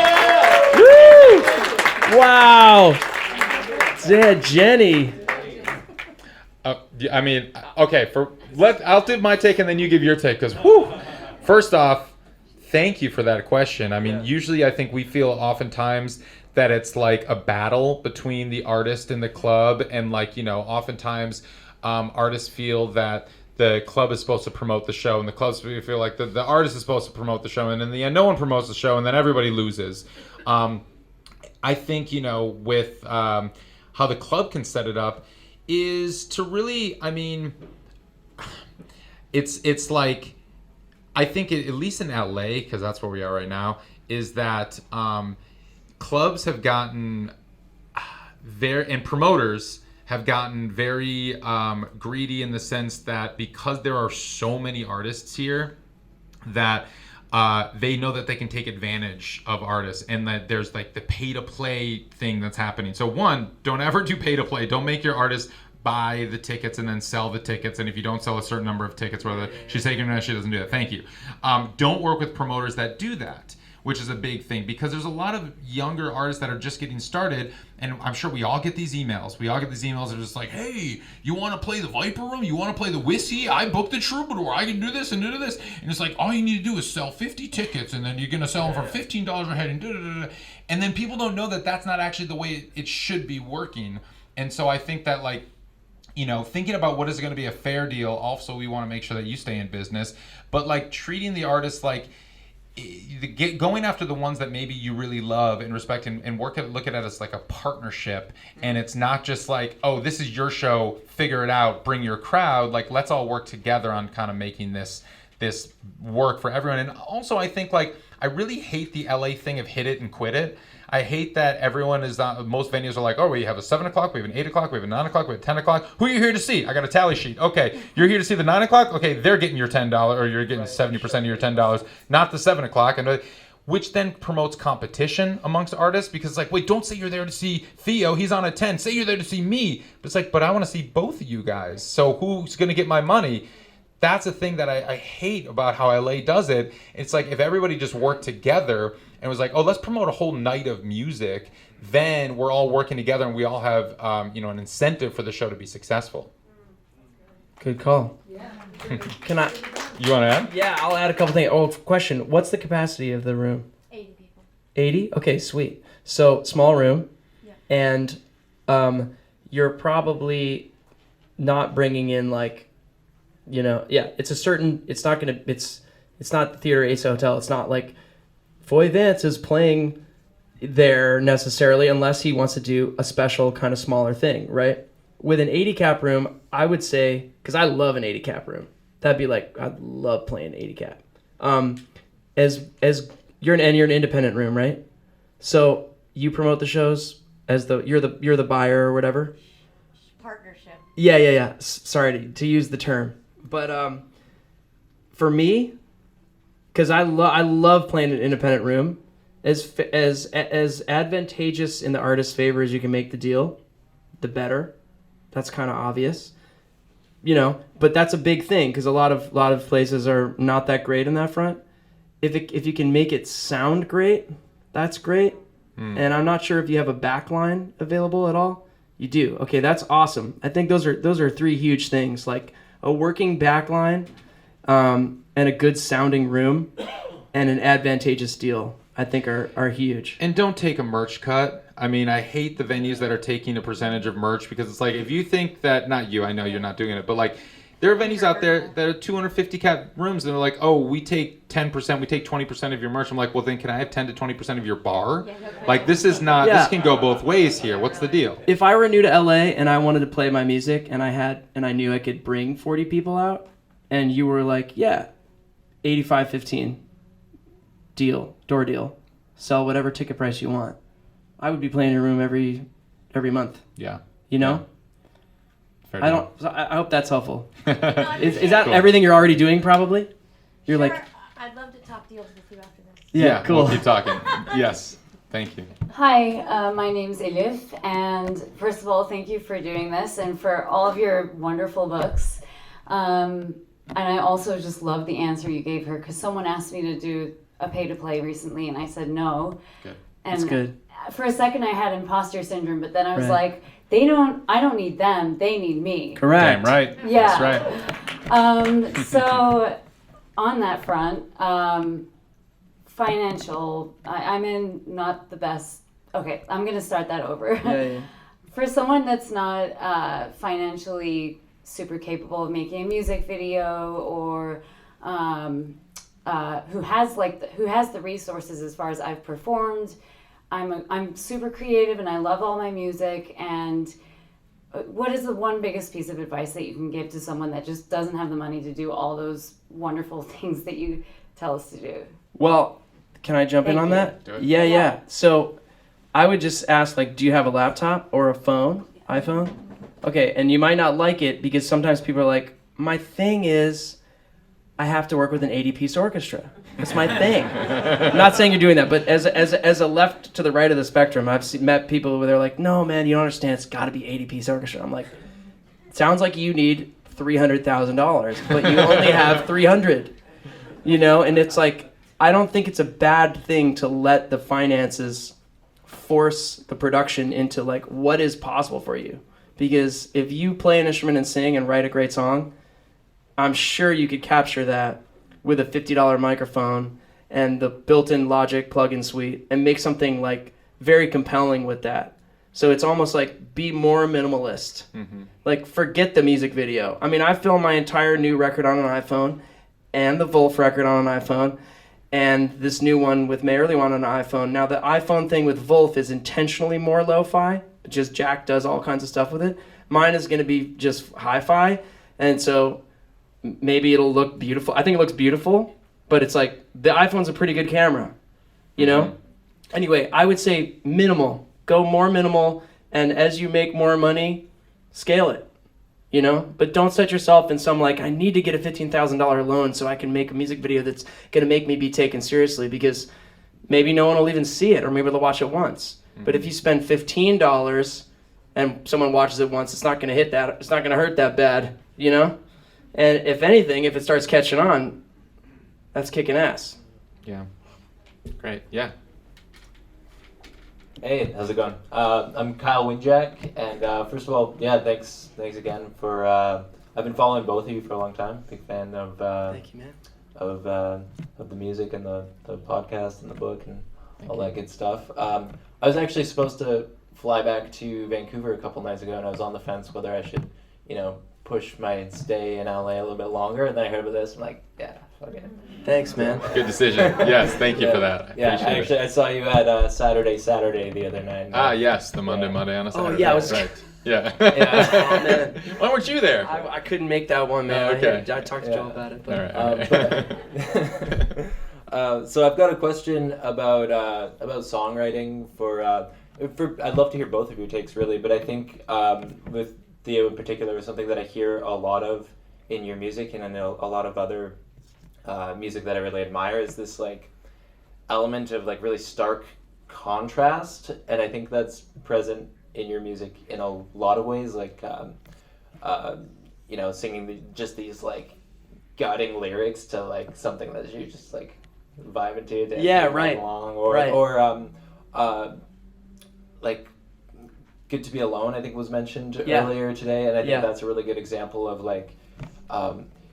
Woo! Wow. Yeah, Jenny. I mean, okay. I'll do my take and then you give your take. Because, first off, thank you for that question. I mean, usually I think we feel oftentimes that it's like a battle between the artist and the club, and oftentimes artists feel that the club is supposed to promote the show, and the clubs feel like the artist is supposed to promote the show, and in the end, no one promotes the show, and then everybody loses. I think with how the club can set it up is to really, I mean, it's like, I think at least in LA, because that's where we are right now, is that clubs have gotten and promoters have gotten very greedy in the sense that because there are so many artists here, that they know that they can take advantage of artists, and that there's like the pay to play thing that's happening. So one, don't ever do pay to play. Don't make your artist buy the tickets and then sell the tickets, and if you don't sell a certain number of tickets, whether she's taking it or she doesn't do that, thank you. Don't work with promoters that do that, which is a big thing, because there's a lot of younger artists that are just getting started, and I'm sure we all get these emails. That are just like, hey, you want to play the Viper Room? You want to play the Whiskey? I booked the Troubadour. I can do this and do this. And it's like, all you need to do is sell 50 tickets, and then you're going to sell them for $15 a head, and and then people don't know that that's not actually the way it should be working. And so I think that, thinking about what is going to be a fair deal, also we want to make sure that you stay in business, but treating the artists going after the ones that maybe you really love and respect, and look at it as like a partnership, and it's not just like, oh, this is your show, figure it out, bring your crowd. Let's all work together on kind of making this work for everyone. And also I think I really hate the LA thing of hit it and quit it. I hate that everyone is not, most venues are like, oh, we have a 7 o'clock, we have an 8 o'clock, we have a 9 o'clock, we have a 10 o'clock. Who are you here to see? I got a tally sheet. Okay, you're here to see the 9 o'clock? Okay, they're getting your $10, or you're getting 70% of your $10, not the 7 o'clock. And which then promotes competition amongst artists, because it's like, wait, don't say you're there to see Theo, he's on a 10. Say you're there to see me. But it's like, but I want to see both of you guys. So who's going to get my money? That's a thing that I hate about how LA does it. It's like, if everybody just worked together and was like, oh, let's promote a whole night of music, then we're all working together and we all have an incentive for the show to be successful. Good call. Yeah. Can I? You want to add? Yeah, I'll add a couple things. Oh, question. What's the capacity of the room? 80 people. 80? Okay, sweet. So small room, and you're probably not bringing in like, it's not the Theater Ace Hotel. It's not like Foy Vance is playing there necessarily unless he wants to do a special kind of smaller thing, right? With an 80 cap room, I would say, because I love an 80 cap room. That'd be like, I'd love playing 80 cap. As you're an independent room, right? So you promote the shows as you're the buyer or whatever. Partnership. Yeah. Sorry to use the term, but for me, because I love playing an independent room, as advantageous in the artist's favor as you can make the deal, the better. That's kind of obvious, But that's a big thing because a lot of places are not that great in that front. If you can make it sound great, that's great. And I'm not sure if you have a backline available at all. You do. Okay, that's awesome. I think those are three huge things, like a working backline, and a good sounding room, and an advantageous deal. I think are huge. And don't take a merch cut. I mean, I hate the venues that are taking a percentage of merch because it's like, if you think that, not you, I know you're not doing it, but like, there are venues out there that are 250 cap rooms and they're like, oh, we take 10%, we take 20% of your merch. I'm like, well, then can I have 10 to 20% of your bar? Like, this is not, this can go both ways here. What's the deal? If I were new to LA and I wanted to play my music and I knew I could bring 40 people out, and you were like, yeah, 85-15 deal, door deal, sell whatever ticket price you want, I would be playing your room every month. Yeah. Yeah. Fair I hope that's helpful. No, Is that cool. everything you're already doing? Probably. You're Sure, like, I'd love to talk deals with you after this. yeah, cool. We'll keep talking. Yes. Thank you. Hi, my name's Elif, and first of all, thank you for doing this and for all of your wonderful books. And I also just love the answer you gave her, because someone asked me to do a pay-to-play recently, and I said no. Good. And That's good. for a second, I had imposter syndrome, but then I was Right. like, I don't need them, they need me. Correct. Damn right. Yeah. That's right. So on that front, financial, I'm in not the best. Okay, I'm going to start that over. Yeah. For someone that's not financially super capable of making a music video, or who has the resources as far as I've performed, I'm super creative and I love all my music. And what is the one biggest piece of advice that you can give to someone that just doesn't have the money to do all those wonderful things that you tell us to do? Well, can I jump in Thank on you. that? Do it. Yeah. So I would just ask, like, do you have a laptop or a phone? iPhone? Okay, and you might not like it because sometimes people are like, my thing is I have to work with an 80-piece orchestra. That's my thing. I'm not saying you're doing that, but as a left to the right of the spectrum, I've met people where they're like, no, man, you don't understand. It's got to be 80-piece orchestra. I'm like, sounds like you need $300,000, but you only have 300, And it's like, I don't think it's a bad thing to let the finances force the production into like what is possible for you. Because if you play an instrument and sing and write a great song, I'm sure you could capture that with a $50 microphone and the built-in Logic plugin suite and make something like very compelling with that. So it's almost like be more minimalist. Mm-hmm. Like forget the music video. I mean, I filmed my entire new record on an iPhone and the Vulf record on an iPhone and this new one with May Early One on an iPhone. Now the iPhone thing with Vulf is intentionally more lo-fi. Just Jack does all kinds of stuff with it. Mine is going to be just hi-fi. And so maybe it'll look beautiful. I think it looks beautiful, but it's like the iPhone's a pretty good camera, Mm-hmm. Anyway, I would say minimal. Go more minimal, and as you make more money, scale it, But don't set yourself in some like, I need to get a $15,000 loan so I can make a music video that's going to make me be taken seriously, because maybe no one will even see it, or maybe they'll watch it once. Mm-hmm. But if you spend $15 and someone watches it once, it's not going to hit that. It's not going to hurt that bad, And if anything, if it starts catching on, that's kicking ass. Yeah. Great. Yeah. Hey, how's it going? I'm Kyle Winjack, and first of all, thanks again for. I've been following both of you for a long time. Big fan of. Thank you, man. Of the music and the podcast and the book and all that good stuff. I was actually supposed to fly back to Vancouver a couple nights ago, and I was on the fence whether I should, push my stay in LA a little bit longer. And then I heard about this. I'm like, yeah, fuck it. Thanks, man. Good decision. Yes, thank you for that. Yeah, Appreciate actually, it. I saw you at Saturday the other night. Yes, the Monday on a Saturday. yeah, I was- right. Yeah. Oh, man. Why weren't you there? I couldn't make that one, man. Oh, okay. I talked to Joe about it. But, All right. So I've got a question about songwriting for I'd love to hear both of your takes really, but I think with Theo in particular is something that I hear a lot of in your music, and I know a lot of other music that I really admire is this like element of like really stark contrast, and I think that's present in your music in a lot of ways, like singing just these like gutting lyrics to like something that you just like vibing to dance right. along, or Right. like Good to Be Alone, I think was mentioned Yeah. earlier today, and I think Yeah. that's a really good example of like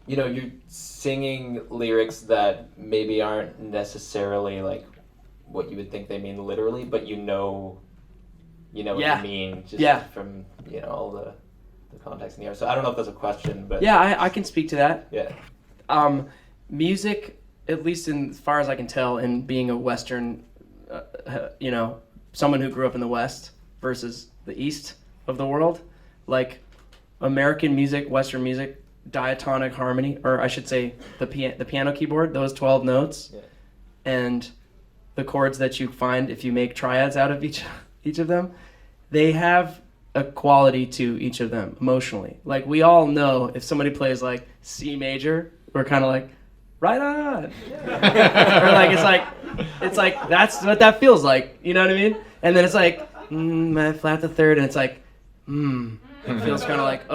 you're singing lyrics that maybe aren't necessarily like what you would think they mean literally, but you know what Yeah. you mean just Yeah. from all the context in the art. So I don't know if that's a question, but yeah, I can speak to that. yeah. Music, at least as far as I can tell, in being a Western, someone who grew up in the West versus the East of the world, like American music, Western music, diatonic harmony, or I should say the piano keyboard, those 12 notes, Yeah. and the chords that you find if you make triads out of each of them, they have a quality to each of them emotionally. Like we all know if somebody plays like C major, we're kind of like, right on. Or like it's like that's what that feels like. You know what I mean? And then it's like I flat the third, and it's like it feels kind of like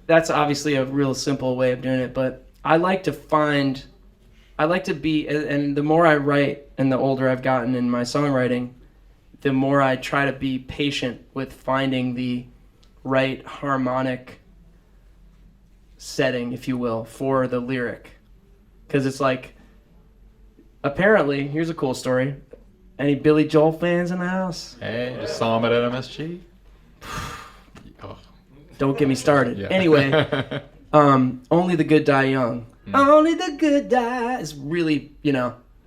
that's obviously a real simple way of doing it. But I like to be, and the more I write and the older I've gotten in my songwriting, the more I try to be patient with finding the right harmonic setting, if you will, for the lyric. Because it's like, apparently, here's a cool story. Any Billy Joel fans in the house? Hey, just saw him at MSG. Oh. Don't get me started. Yeah. Anyway, Only the Good Die Young. Only the Good Die is really,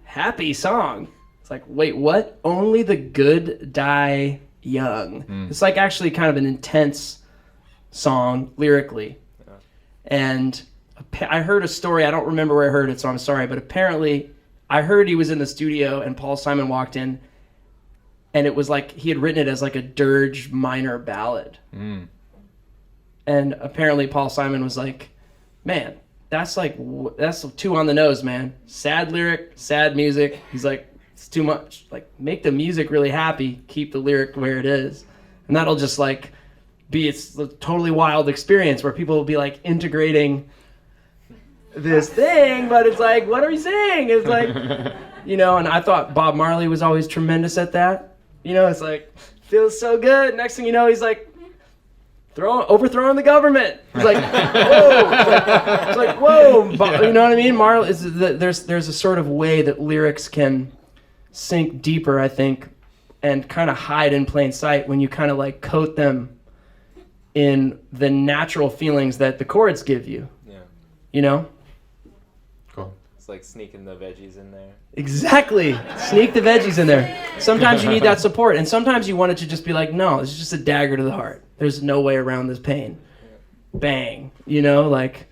happy song. It's like, wait, what? Only the good die young. It's like actually kind of an intense song lyrically. Yeah. And I heard a story, I don't remember where I heard it, so I'm sorry, but apparently I heard he was in the studio and Paul Simon walked in, and it was like he had written it as like a dirge minor ballad. And apparently Paul Simon was like, man, that's too on the nose, man. Sad lyric, sad music. He's like, it's too much. Like, make the music really happy, keep the lyric where it is, and that'll just like be it's a totally wild experience where people will be like integrating this thing, but it's like, what are we saying? It's like, and I thought Bob Marley was always tremendous at that. It's like, feels so good. Next thing you know, he's like, overthrowing the government. It's like, whoa. It's like, whoa. You know what I mean? Marley there's a sort of way that lyrics can sink deeper, I think, and kind of hide in plain sight when you kind of like coat them in the natural feelings that the chords give you. Yeah. Cool. It's like sneaking the veggies in there. Exactly. Sneak the veggies in there. Sometimes you need that support, and sometimes you want it to just be like, no, it's just a dagger to the heart. There's no way around this pain. Bang. Like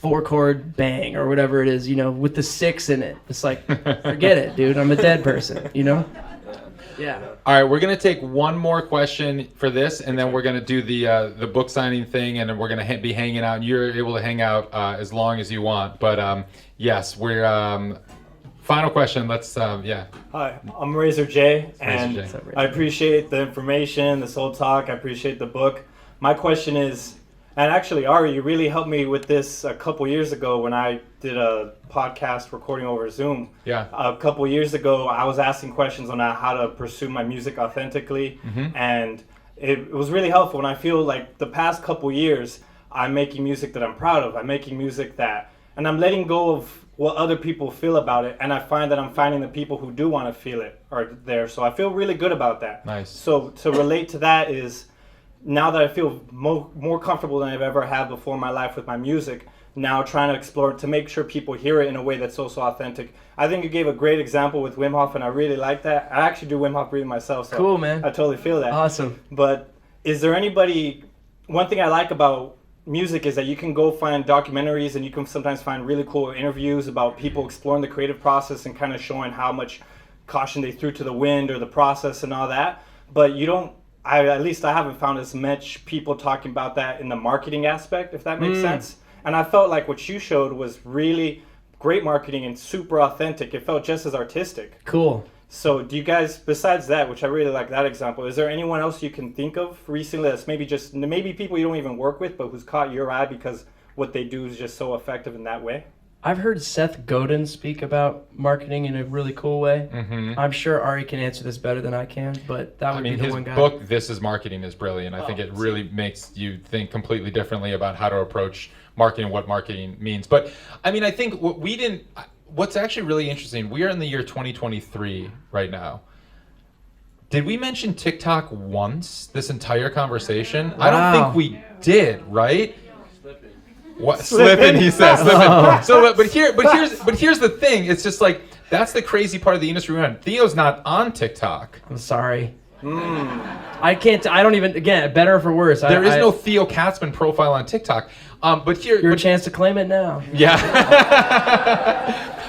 4-chord bang or whatever it is, with the 6 in it. It's like, forget it, dude. I'm a dead person, Yeah. All right, we're gonna take one more question for this, and then we're gonna do the book signing thing, and then we're gonna be hanging out. And you're able to hang out as long as you want. But yes, we're final question. Let's yeah. Hi, I'm Razor J, and Razor J. I appreciate the information, this whole talk. I appreciate the book. My question is, and actually, Ari, you really helped me with this a couple years ago when I did a podcast recording over Zoom. Yeah. A couple years ago, I was asking questions on how to pursue my music authentically, and it was really helpful. And I feel like the past couple years, I'm making music that I'm proud of. I'm making music that, and I'm letting go of what other people feel about it, and I find that I'm finding the people who do want to feel it are there. So I feel really good about that. Nice. So to relate to that is, now that I feel more comfortable than I've ever had before in my life with my music, now trying to explore to make sure people hear it in a way that's also authentic. I think you gave a great example with Wim Hof, and I really like that. I actually do Wim Hof breathing myself, so Cool, man. I totally feel that. Awesome. But is there anybody, one thing I like about music is that you can go find documentaries, and you can sometimes find really cool interviews about people exploring the creative process and kind of showing how much caution they threw to the wind or the process and all that. But you don't, at least I haven't found as much people talking about that in the marketing aspect, if that makes sense. And I felt like what you showed was really great marketing and super authentic. It felt just as artistic. Cool. So do you guys, besides that, which I really like that example, is there anyone else you can think of recently that's maybe people you don't even work with, but who's caught your eye because what they do is just so effective in that way? I've heard Seth Godin speak about marketing in a really cool way. Mm-hmm. I'm sure Ari can answer this better than I can, but that would be the his one guy. book, This Is Marketing, is brilliant. I think it really makes you think completely differently about how to approach marketing, what marketing means. But I mean, I think what's actually really interesting, we are in the year 2023 right now. Did we mention TikTok once this entire conversation? I don't think we did, right? What slipping? He says slipping. Oh. So, but here's the thing. It's just like that's the crazy part of the industry we're in. Theo's not on TikTok. I'm sorry. I can't. I don't even. Again, better or for worse. There is no Theo Katzman profile on TikTok. But here, Your chance to claim it now. Yeah.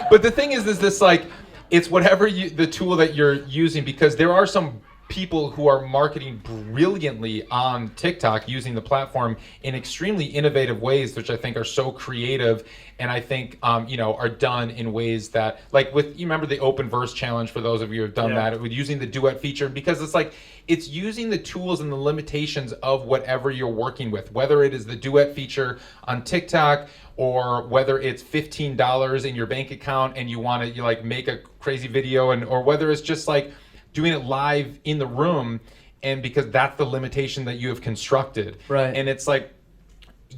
But the thing is this like, it's whatever the tool that you're using, because there are some people who are marketing brilliantly on TikTok using the platform in extremely innovative ways, which I think are so creative, and I think are done in ways that, like, you remember the open verse challenge, for those of you who have done that, with using the duet feature, because it's like it's using the tools and the limitations of whatever you're working with, whether it is the duet feature on TikTok or whether it's $15 in your bank account and you want to make a crazy video, or whether it's just like doing it live in the room, and because that's the limitation that you have constructed. Right. And it's like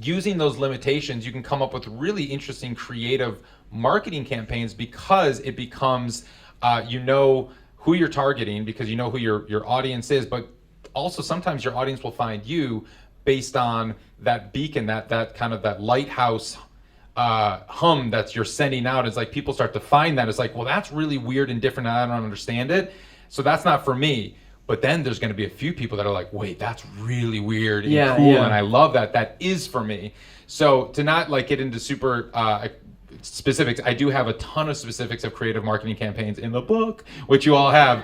using those limitations, you can come up with really interesting, creative marketing campaigns, because it becomes, who you're targeting, because you know who your audience is, but also sometimes your audience will find you based on that beacon, that kind of that lighthouse hum that you're sending out. It's like people start to find that. It's like, well, that's really weird and different, and I don't understand it, so that's not for me. But then there's going to be a few people that are like, wait, that's really weird and cool, and I love that. That is for me. So to not get into super specifics, I do have a ton of specifics of creative marketing campaigns in the book, which you all have,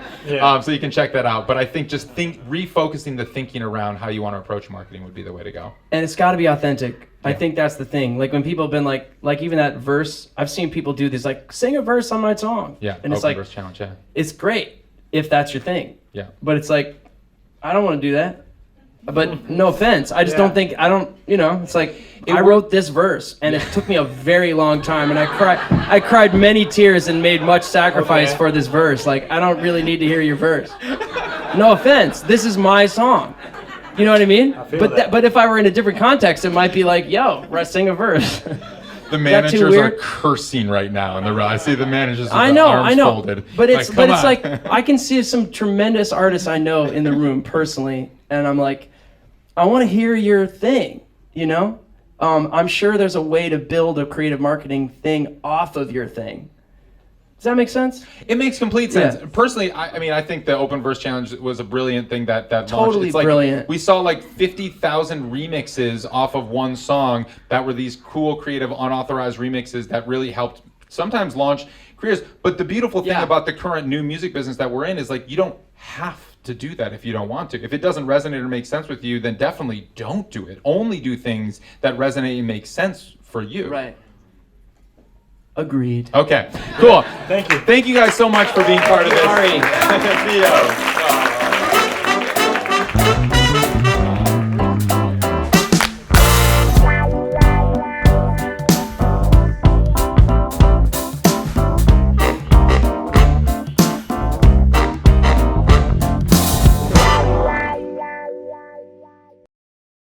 so you can check that out. But I think just refocusing the thinking around how you want to approach marketing would be the way to go. And it's got to be authentic. I think that's the thing. Like when people have been like even that verse, I've seen people do this, like, sing a verse on my song. Yeah, and it's open like, verse challenge, yeah. It's great if that's your thing. Yeah. But it's like, I don't want to do that. But no offense, I just don't think, it's like, I wrote this verse and it took me a very long time, and I cried many tears and made much sacrifice for this verse. Like, I don't really need to hear your verse. No offense, this is my song. You know what I mean? But if I were in a different context, it might be like, yo, sing a verse. The managers are cursing right now in the room. I see the managers with I the know, arms folded. But it's on. like, I can see some tremendous artists I know in the room personally, and I'm like, I want to hear your thing, I'm sure there's a way to build a creative marketing thing off of your thing. Does that make sense? It makes complete sense. Yeah. Personally, I think the Open Verse Challenge was a brilliant thing that launched. Totally It's like, brilliant. We saw 50,000 remixes off of one song that were these cool, creative, unauthorized remixes that really helped sometimes launch careers. But the beautiful thing about the current new music business that we're in is you don't have to do that if you don't want to. If it doesn't resonate or make sense with you, then definitely don't do it. Only do things that resonate and make sense for you. Right. Agreed. Okay, cool. Thank you. Thank you guys so much for being part of this. Sorry. Theo.